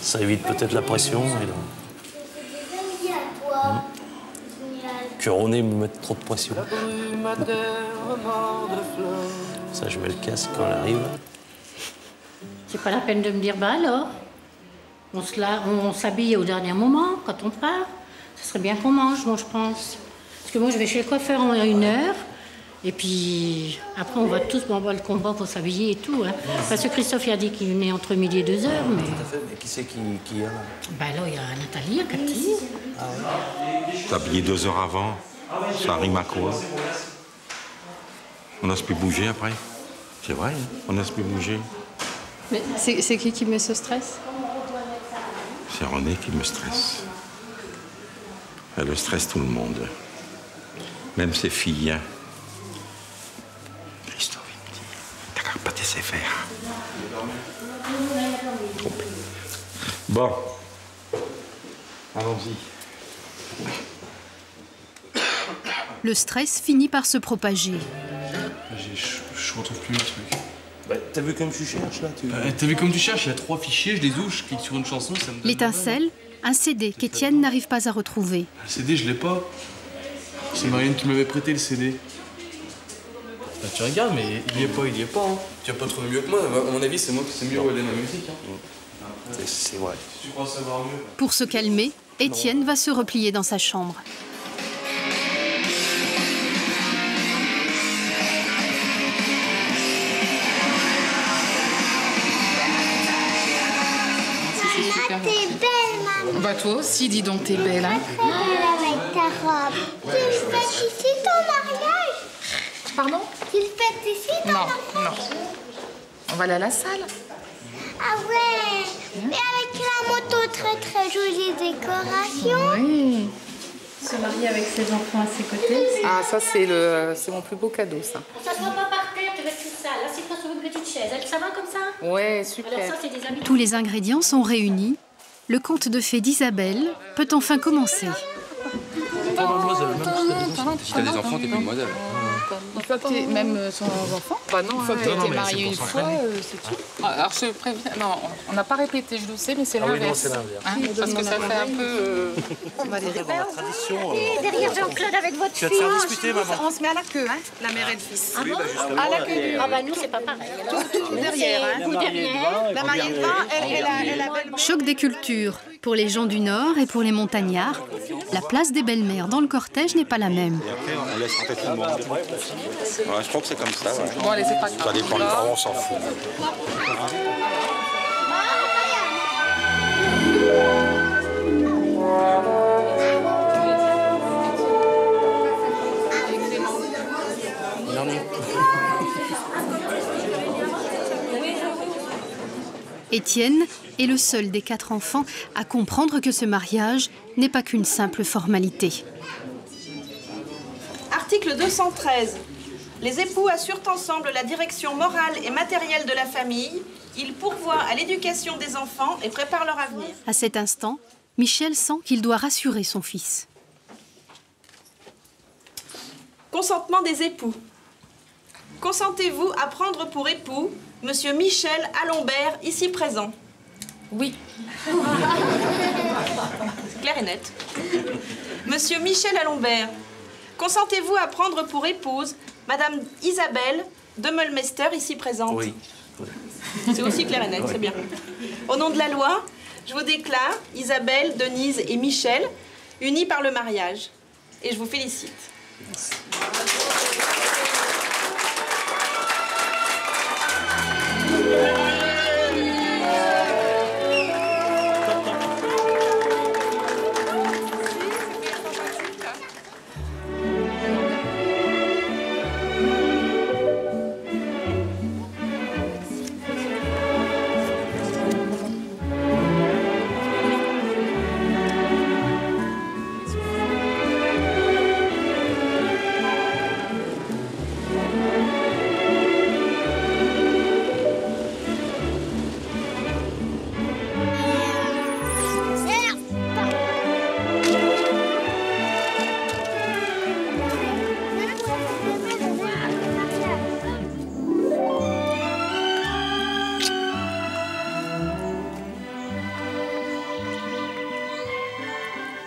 Ça évite peut-être la pression. Et là... Que René me mette trop de pression. Ça, je mets le casque quand elle arrive. C'est pas la peine de me dire, bah alors, on s'habille au dernier moment, quand on part. Ce serait bien qu'on mange, moi, je pense. Parce que moi, je vais chez le coiffeur en 1 heure. Et puis, après, on va tous boire le combat pour s'habiller et tout. Hein. Parce que Christophe, il a dit qu'il venait entre midi et 2 heures. Mais... Tout à fait, mais qui c'est qui y a là? Bah là, il y a Nathalie, Cathy. Ah ouais. T'habiller 2 heures avant, ça rime à quoi? On n'ose plus bouger après. C'est vrai, hein, on n'ose plus bouger. Mais c'est qui met ce stress? C'est René qui me stresse. Elle stresse tout le monde. Même ses filles. Hein. Christophe, il me dit, t'as qu'à pas te laisser faire. Bon. Allons-y. Le stress finit par se propager. Je retrouve plus le truc. Bah, t'as vu comme tu cherches là T'as vu comme tu cherches, il y a 3 fichiers, je les ouvre, je clique sur une chanson, ça me donne... L'étincelle, un CD qu'Étienne n'arrive pas à retrouver. Le CD, je l'ai pas. C'est Marianne qui m'avait prêté le CD. Bah, tu regardes, mais il y est pas, hein. Tu vas pas trouver mieux que moi, à mon avis, c'est moi qui sais mieux où aller dans la musique. Hein. C'est vrai. Tu crois savoir mieux. Pour se calmer, Étienne va se replier dans sa chambre. T'es belle, maman. Bah toi aussi, dis donc, t'es belle, hein. Très belle avec ta robe. Tu le fêtes ici ton mariage? Pardon? Tu le fêtes ici ton mariage? Non. On va aller à la salle. Ah ouais. Et avec la moto, très jolie décoration. Oui. Se marier avec ses enfants à ses côtés. Ah, ça, c'est mon plus beau cadeau, ça. Ça se voit pas par terre, tu vas être tout ça. Là, c'est pas sur une petite chaise. Ça va comme ça? Ouais, super. Alors ça, c'est des habits. Tous les ingrédients sont réunis. Le conte de fées d'Isabelle peut enfin commencer. Si t'as des enfants, t'es plus mademoiselle. Une fois que t'es même sans enfant, bah non, une fois que t'as été mariée une fois, c'est tout. Alors je préviens, non, on n'a pas répété, je le sais, mais c'est l'inverse. Oui, non, c'est l'inverse. Hein, parce que ça fait un peu... On va aller dans la tradition. Derrière Jean-Claude avec votre Tu vas fille. te faire discuter, maman. On se met à la queue, hein, la mère et le fils. Ah bon? À la queue. Ah bah nous, c'est pas pareil. Tout derrière, hein. Tout derrière. La mariée devant, elle a belle... Choc des cultures. Pour les gens du Nord et pour les montagnards, la place des belles-mères dans le cortège n'est pas la même. Et après, on laisse rentrer tout le monde. Ouais, je crois que c'est comme ça. Ouais. Bon, allez, c'est pas grave. Ça dépend des parents, on s'en fout. Étienne est le seul des 4 enfants à comprendre que ce mariage n'est pas qu'une simple formalité. Article 213. Les époux assurent ensemble la direction morale et matérielle de la famille. Ils pourvoient à l'éducation des enfants et préparent leur avenir. À cet instant, Michel sent qu'il doit rassurer son fils. Consentement des époux. Consentez-vous à prendre pour époux Monsieur Michel Alombert, ici présent? Oui. C'est clair et net. Monsieur Michel Alombert, consentez-vous à prendre pour épouse Madame Isabelle Demolmester, ici présente? Oui. C'est aussi clair et net, c'est bien. Au nom de la loi, je vous déclare Isabelle, Denise et Michel unis par le mariage. Et je vous félicite. Merci.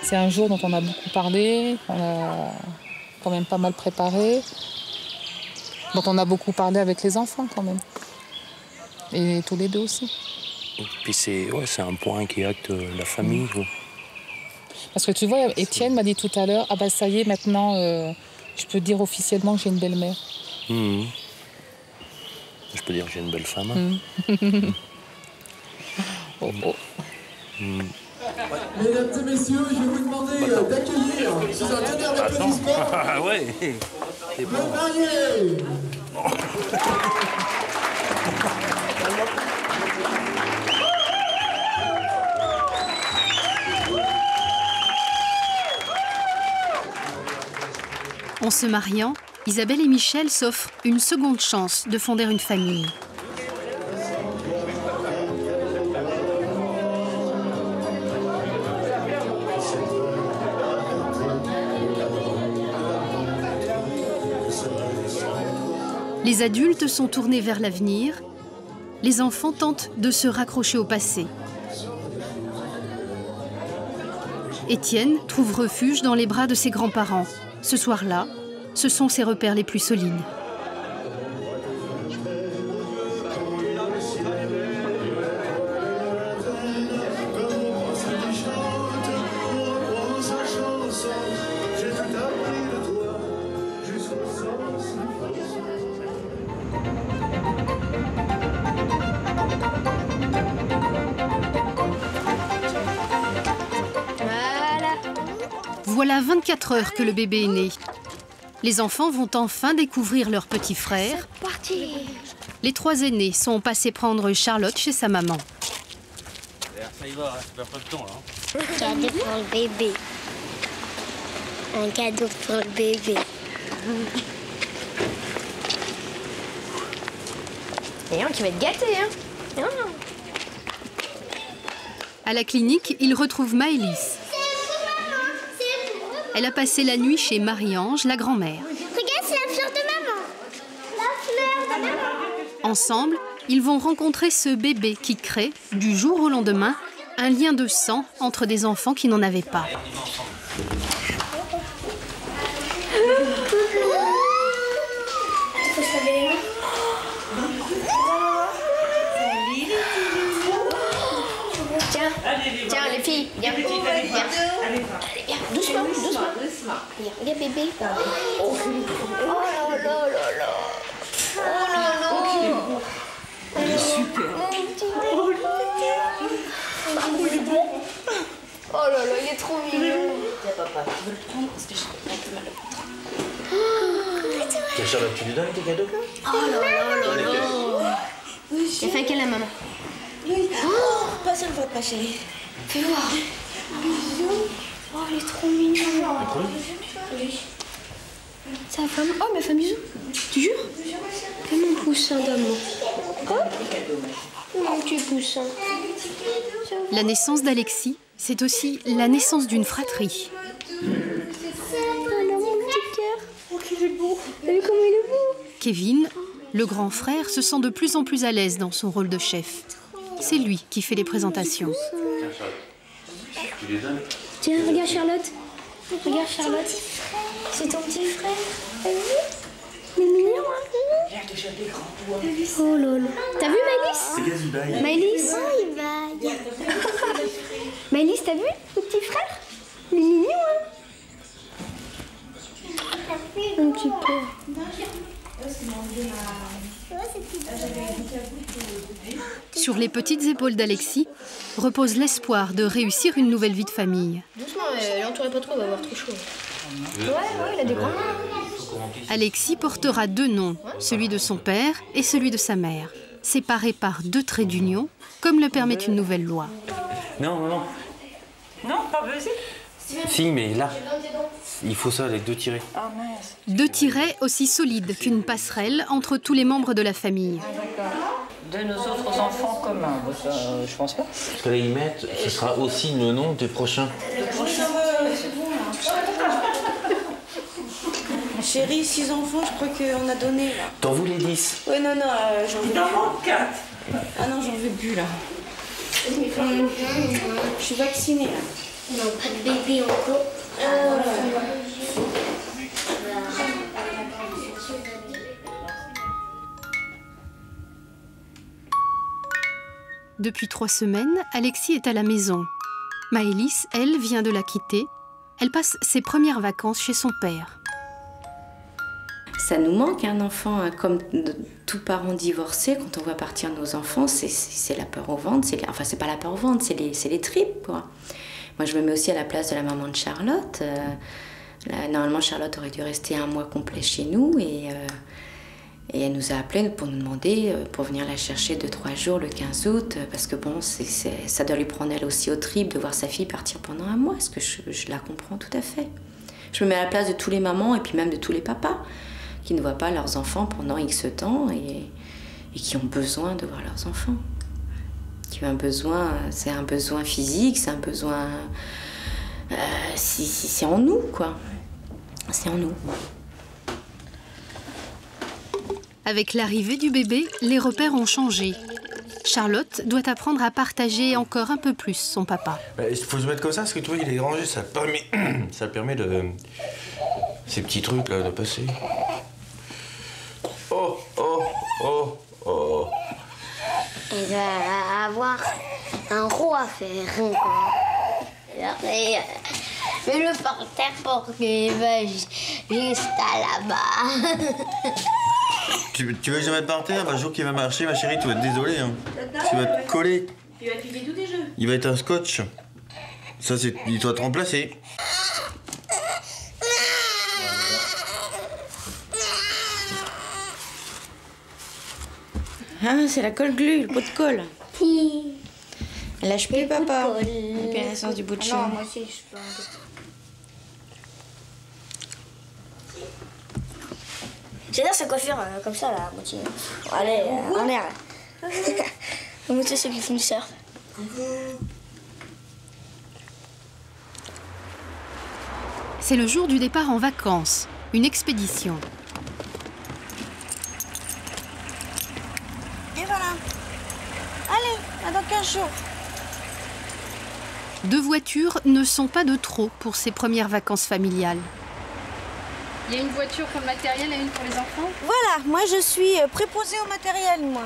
C'est un jour dont on a beaucoup parlé, on a quand même pas mal préparé, dont on a beaucoup parlé avec les enfants quand même. Et tous les deux aussi. Et puis c'est un point qui acte la famille. Parce que tu vois, Étienne m'a dit tout à l'heure, ah bah ça y est, maintenant, je peux dire officiellement que j'ai une belle-mère. Mmh. Je peux dire que j'ai une belle femme. Hein. Oh, oh. Mmh. Mesdames et messieurs, je vais vous demander d'accueillir, sous un tonnerre d'applaudissements, Ah ouais, c'est bon. le marié. En se mariant, Isabelle et Michel s'offrent une seconde chance de fonder une famille. Les adultes sont tournés vers l'avenir, les enfants tentent de se raccrocher au passé. Étienne trouve refuge dans les bras de ses grands-parents. Ce soir-là, ce sont ses repères les plus solides. Voilà 24 heures que le bébé est né. Les enfants vont enfin découvrir leur petit frère. Les 3 aînés sont passés prendre Charlotte chez sa maman. Ça y va, c'est pas le temps là. Cadeau pour le bébé. Un cadeau pour le bébé. Et un qui va être gâté, hein. À la clinique, ils retrouvent Maëlys. Elle a passé la nuit chez Marie-Ange, la grand-mère. Regarde, c'est la fleur de maman. La fleur de maman. Ensemble, ils vont rencontrer ce bébé qui crée, du jour au lendemain, un lien de sang entre des enfants qui n'en avaient pas. Tiens, les filles, viens. Viens, doucement. Viens, bébé. Oh là là là là. Oh là là. Il est super. Il est bon. Oh là là, il est trop mignon. Tiens, papa, tu veux le prendre parce que j'ai un peu mal au ventre. Charlotte, tu lui donnes tes cadeaux? Oh là là là là. J'ai fait quelle la maman? Oh, passe une fois, ma chérie. Fais voir. Oh, il est trop mignon. Oui. C'est la femme. Oh, mais fais un bisou. Tu jures? Fais mon poussin d'amour. Quoi? Mon petit poussin. La naissance d'Alexis, c'est aussi la naissance d'une fratrie. Oh là, mon petit cœur. Oh, qu'il est beau. T'as vu comment il est beau? Kevin, le grand frère, se sent de plus en plus à l'aise dans son rôle de chef. C'est lui qui fait les présentations. Tu les donnes? Tiens, regarde Charlotte. Regarde Charlotte. C'est ton petit frère. T'as vu? Il est mignon, hein? Oh là là. T'as vu Maëlys? Maëlys? Oh, il va. Maëlys, t'as vu le petit frère? Il est mignon, hein? Un petit peu. Sur les petites épaules d'Alexis repose l'espoir de réussir une nouvelle vie de famille. Doucement, l'entourez pas trop, on va avoir trop chaud. Ouais, il a des grands mains. Alexis portera 2 noms, celui de son père et celui de sa mère, séparés par 2 traits d'union, comme le permet une nouvelle loi. Non. Non, pas besoin. Si, mais là, il faut ça avec 2 tirets. Ah mince. 2 tirets aussi solides qu'une passerelle entre tous les membres de la famille. De nos autres enfants communs, ça, je pense pas. Parce que là, ils mettent, ce sera aussi le nom des prochains. Le prochain, c'est bon là. Chérie, 6 enfants, je crois qu'on a donné là. T'en voulais 10? Ouais, non, j'en veux plus. Il en manque 4. Ah non, j'en veux plus là. Je suis vaccinée là. Non, pas de bébé encore. Depuis 3 semaines, Alexis est à la maison. Maëlys, elle, vient de la quitter. Elle passe ses premières vacances chez son père. Ça nous manque un enfant, comme tout parent divorcé, quand on voit partir nos enfants, c'est la peur au ventre, enfin c'est pas la peur au ventre, c'est les tripes, quoi. Moi je me mets aussi à la place de la maman de Charlotte. Normalement Charlotte aurait dû rester 1 mois complet chez nous et elle nous a appelés pour nous demander, pour venir la chercher 2-3 jours le 15 août, parce que bon, ça doit lui prendre elle aussi au trip de voir sa fille partir pendant 1 mois, ce que je la comprends tout à fait. Je me mets à la place de tous les mamans et puis même de tous les papas, qui ne voient pas leurs enfants pendant X temps et qui ont besoin de voir leurs enfants. Qui ont un besoin, c'est un besoin physique, c'est un besoin... c'est en nous, quoi. C'est en nous. Avec l'arrivée du bébé, les repères ont changé. Charlotte doit apprendre à partager encore un peu plus son papa. Il faut se mettre comme ça, parce que tu vois, il est rangé, ça permet de... Ces petits trucs là, de passer. Oh, oh, oh, oh. Il va avoir un roi à faire encore. Mais le par terre pour qu'il va juste à là-bas. Tu veux que je mette par terre? Le jour qu'il va marcher, ma chérie, tu vas être désolée. Hein. Tu vas te coller. Il va piquer tous tes jeux. Il va être un scotch. Ça, il doit te remplacer. Ah, c'est la colle glue, le pot de colle. Elle lâche plus, papa. Depuis la naissance du bout de chou. Non, moi aussi, je peux. J'adore sa coiffure comme ça, là, à moitié. Allez, en air. À moitié, ceux qui font du surf. C'est le jour du départ en vacances, une expédition. Et voilà. Allez, à dans 15 jours. 2 voitures ne sont pas de trop pour ces premières vacances familiales. Il y a une voiture pour le matériel et une pour les enfants? Voilà, moi je suis préposée au matériel, moi.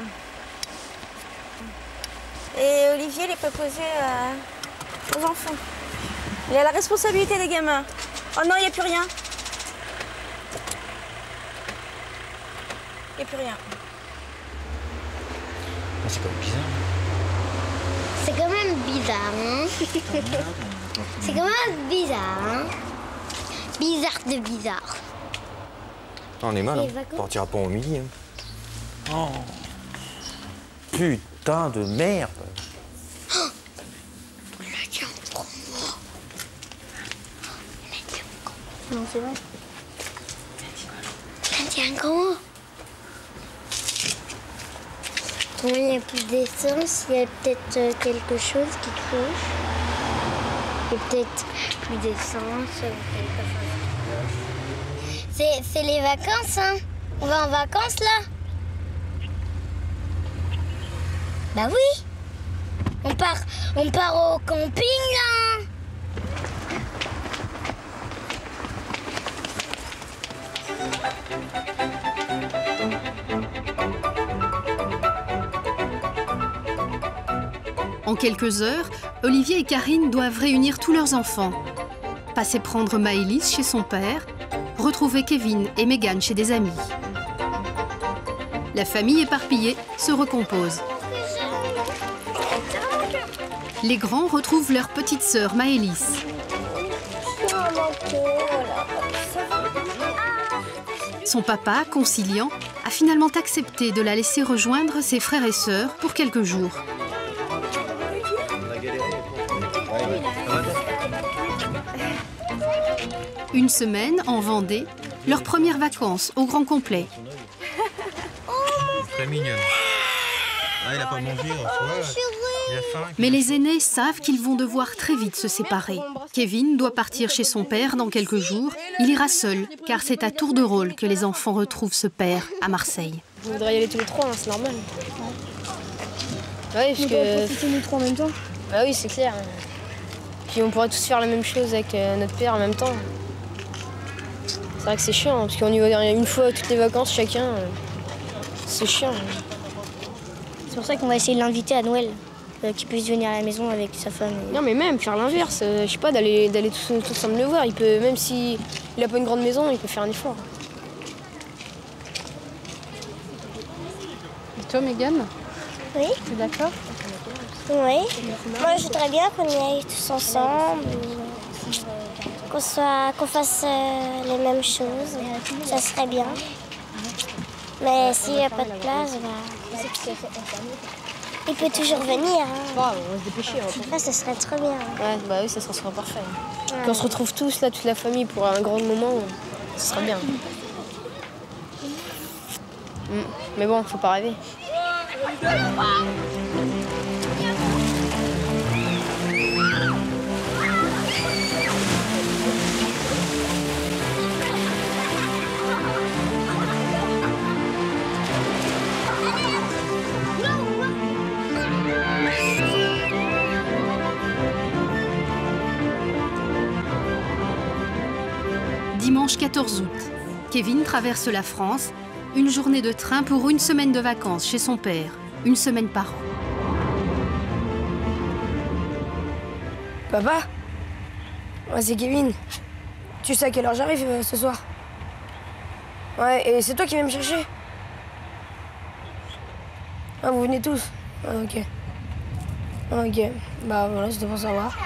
Et Olivier, il est préposé aux enfants. Il a la responsabilité des gamins. Oh non, il n'y a plus rien. Il n'y a plus rien. C'est comme bizarre. C'est quand même bizarre, hein. C'est quand même bizarre, hein. Bizarre de bizarre. On est mal, hein. On partira pas au midi. Hein. Oh. Putain de merde. Oh. On l'a dit en moi. Non, c'est vrai. On a dit un grand mot. Quand il y a plus d'essence, il y a peut-être quelque chose qui cloche. Il y a peut-être plus d'essence. C'est les vacances, hein. On va en vacances, là. Bah oui. On part au camping, là. En quelques heures, Olivier et Karine doivent réunir tous leurs enfants. Passer prendre Maëlys chez son père, retrouver Kevin et Megan chez des amis. La famille éparpillée se recompose. Les grands retrouvent leur petite sœur Maëlys. Son papa, conciliant, a finalement accepté de la laisser rejoindre ses frères et sœurs pour quelques jours. Une semaine en Vendée, leurs premières vacances au grand complet. Très mignonne. Ah, il a pas mangé, il a faim. Mais les aînés savent qu'ils vont devoir très vite se séparer. Kevin doit partir chez son père dans quelques jours. Il ira seul, car c'est à tour de rôle que les enfants retrouvent ce père à Marseille. Vous voudriez y aller tous les 3, hein, c'est normal. Bah oui, parce que... Nous 3 en même temps. Bah oui, c'est clair. Puis on pourrait tous faire la même chose avec notre père en même temps. C'est vrai que c'est chiant, parce qu'on y va une fois toutes les vacances chacun. C'est chiant. C'est pour ça qu'on va essayer de l'inviter à Noël, qu'il puisse venir à la maison avec sa femme. Non mais même faire l'inverse, je sais pas, d'aller tous ensemble le voir. Il peut, même s'il n'a pas une grande maison, il peut faire un effort. Et toi, Mégane? Oui. Tu es d'accord? Oui. Moi, je voudrais bien qu'on y aille tous ensemble, qu'on fasse les mêmes choses. Ça serait bien. Mais s'il n'y a pas de place, il peut toujours venir. On va se dépêcher. Ça serait trop bien. Ouais, bah oui, ça sera parfait. Ouais. Quand on se retrouve tous, là, toute la famille, pour un grand moment, ce sera bien. Mais bon, faut pas rêver. Dimanche 14 août, Kevin traverse la France, une journée de train pour une semaine de vacances chez son père, une semaine par an. Papa? Ouais, c'est Kevin. Tu sais à quelle heure j'arrive ce soir? Ouais, et c'est toi qui viens me chercher? Ah, vous venez tous? Ah, ok. Ah, ok. Bah voilà, c'était pour savoir.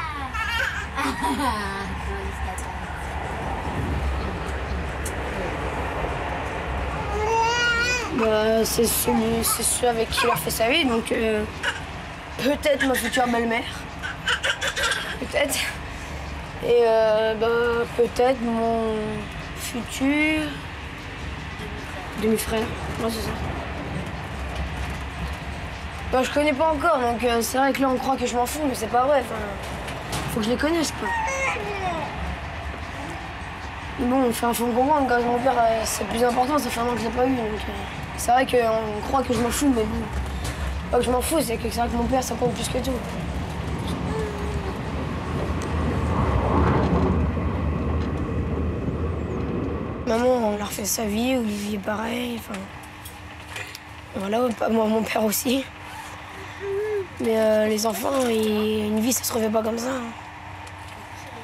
Bah, c'est ceux avec qui il a fait sa vie, donc peut-être ma future belle-mère. Peut-être. Et bah, peut-être mon futur demi-frère. Ouais, c'est ça. Bah, je connais pas encore, donc c'est vrai que là on croit que je m'en fous, mais c'est pas vrai. Enfin, faut que je les connaisse, quoi. Mais bon, faut comprendre, quand mon père, c'est plus important, ça fait un an que je l'ai pas eu, donc c'est vrai qu'on croit que je m'en fous, mais bon, pas que je m'en fous, c'est que mon père, ça compte plus que tout. Maman, on leur fait sa vie, Olivier pareil, enfin... Voilà, mon père aussi. Mais les enfants, une vie, ça se refait pas comme ça.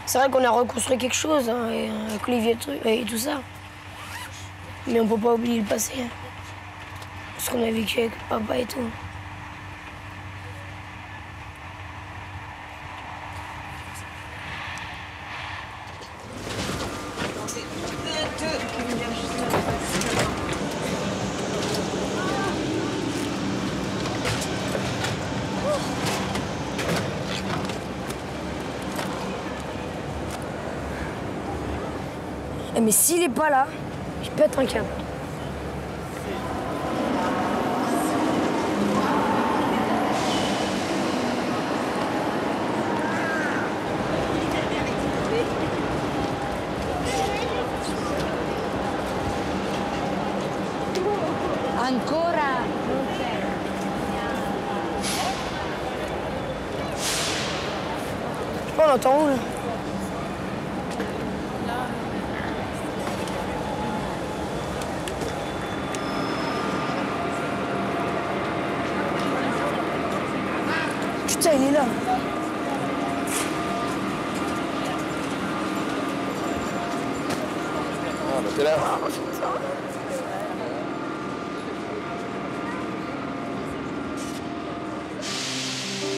C'est vrai qu'on a reconstruit quelque chose, hein, avec Olivier et tout ça. Mais on peut pas oublier le passé. Hein. Ce qu'on a vécu avec papa et tout. Mais s'il est pas là, je pète un câble. Ancora? On l'entend où, là? Putain, il est là. Ah, bah t'es là.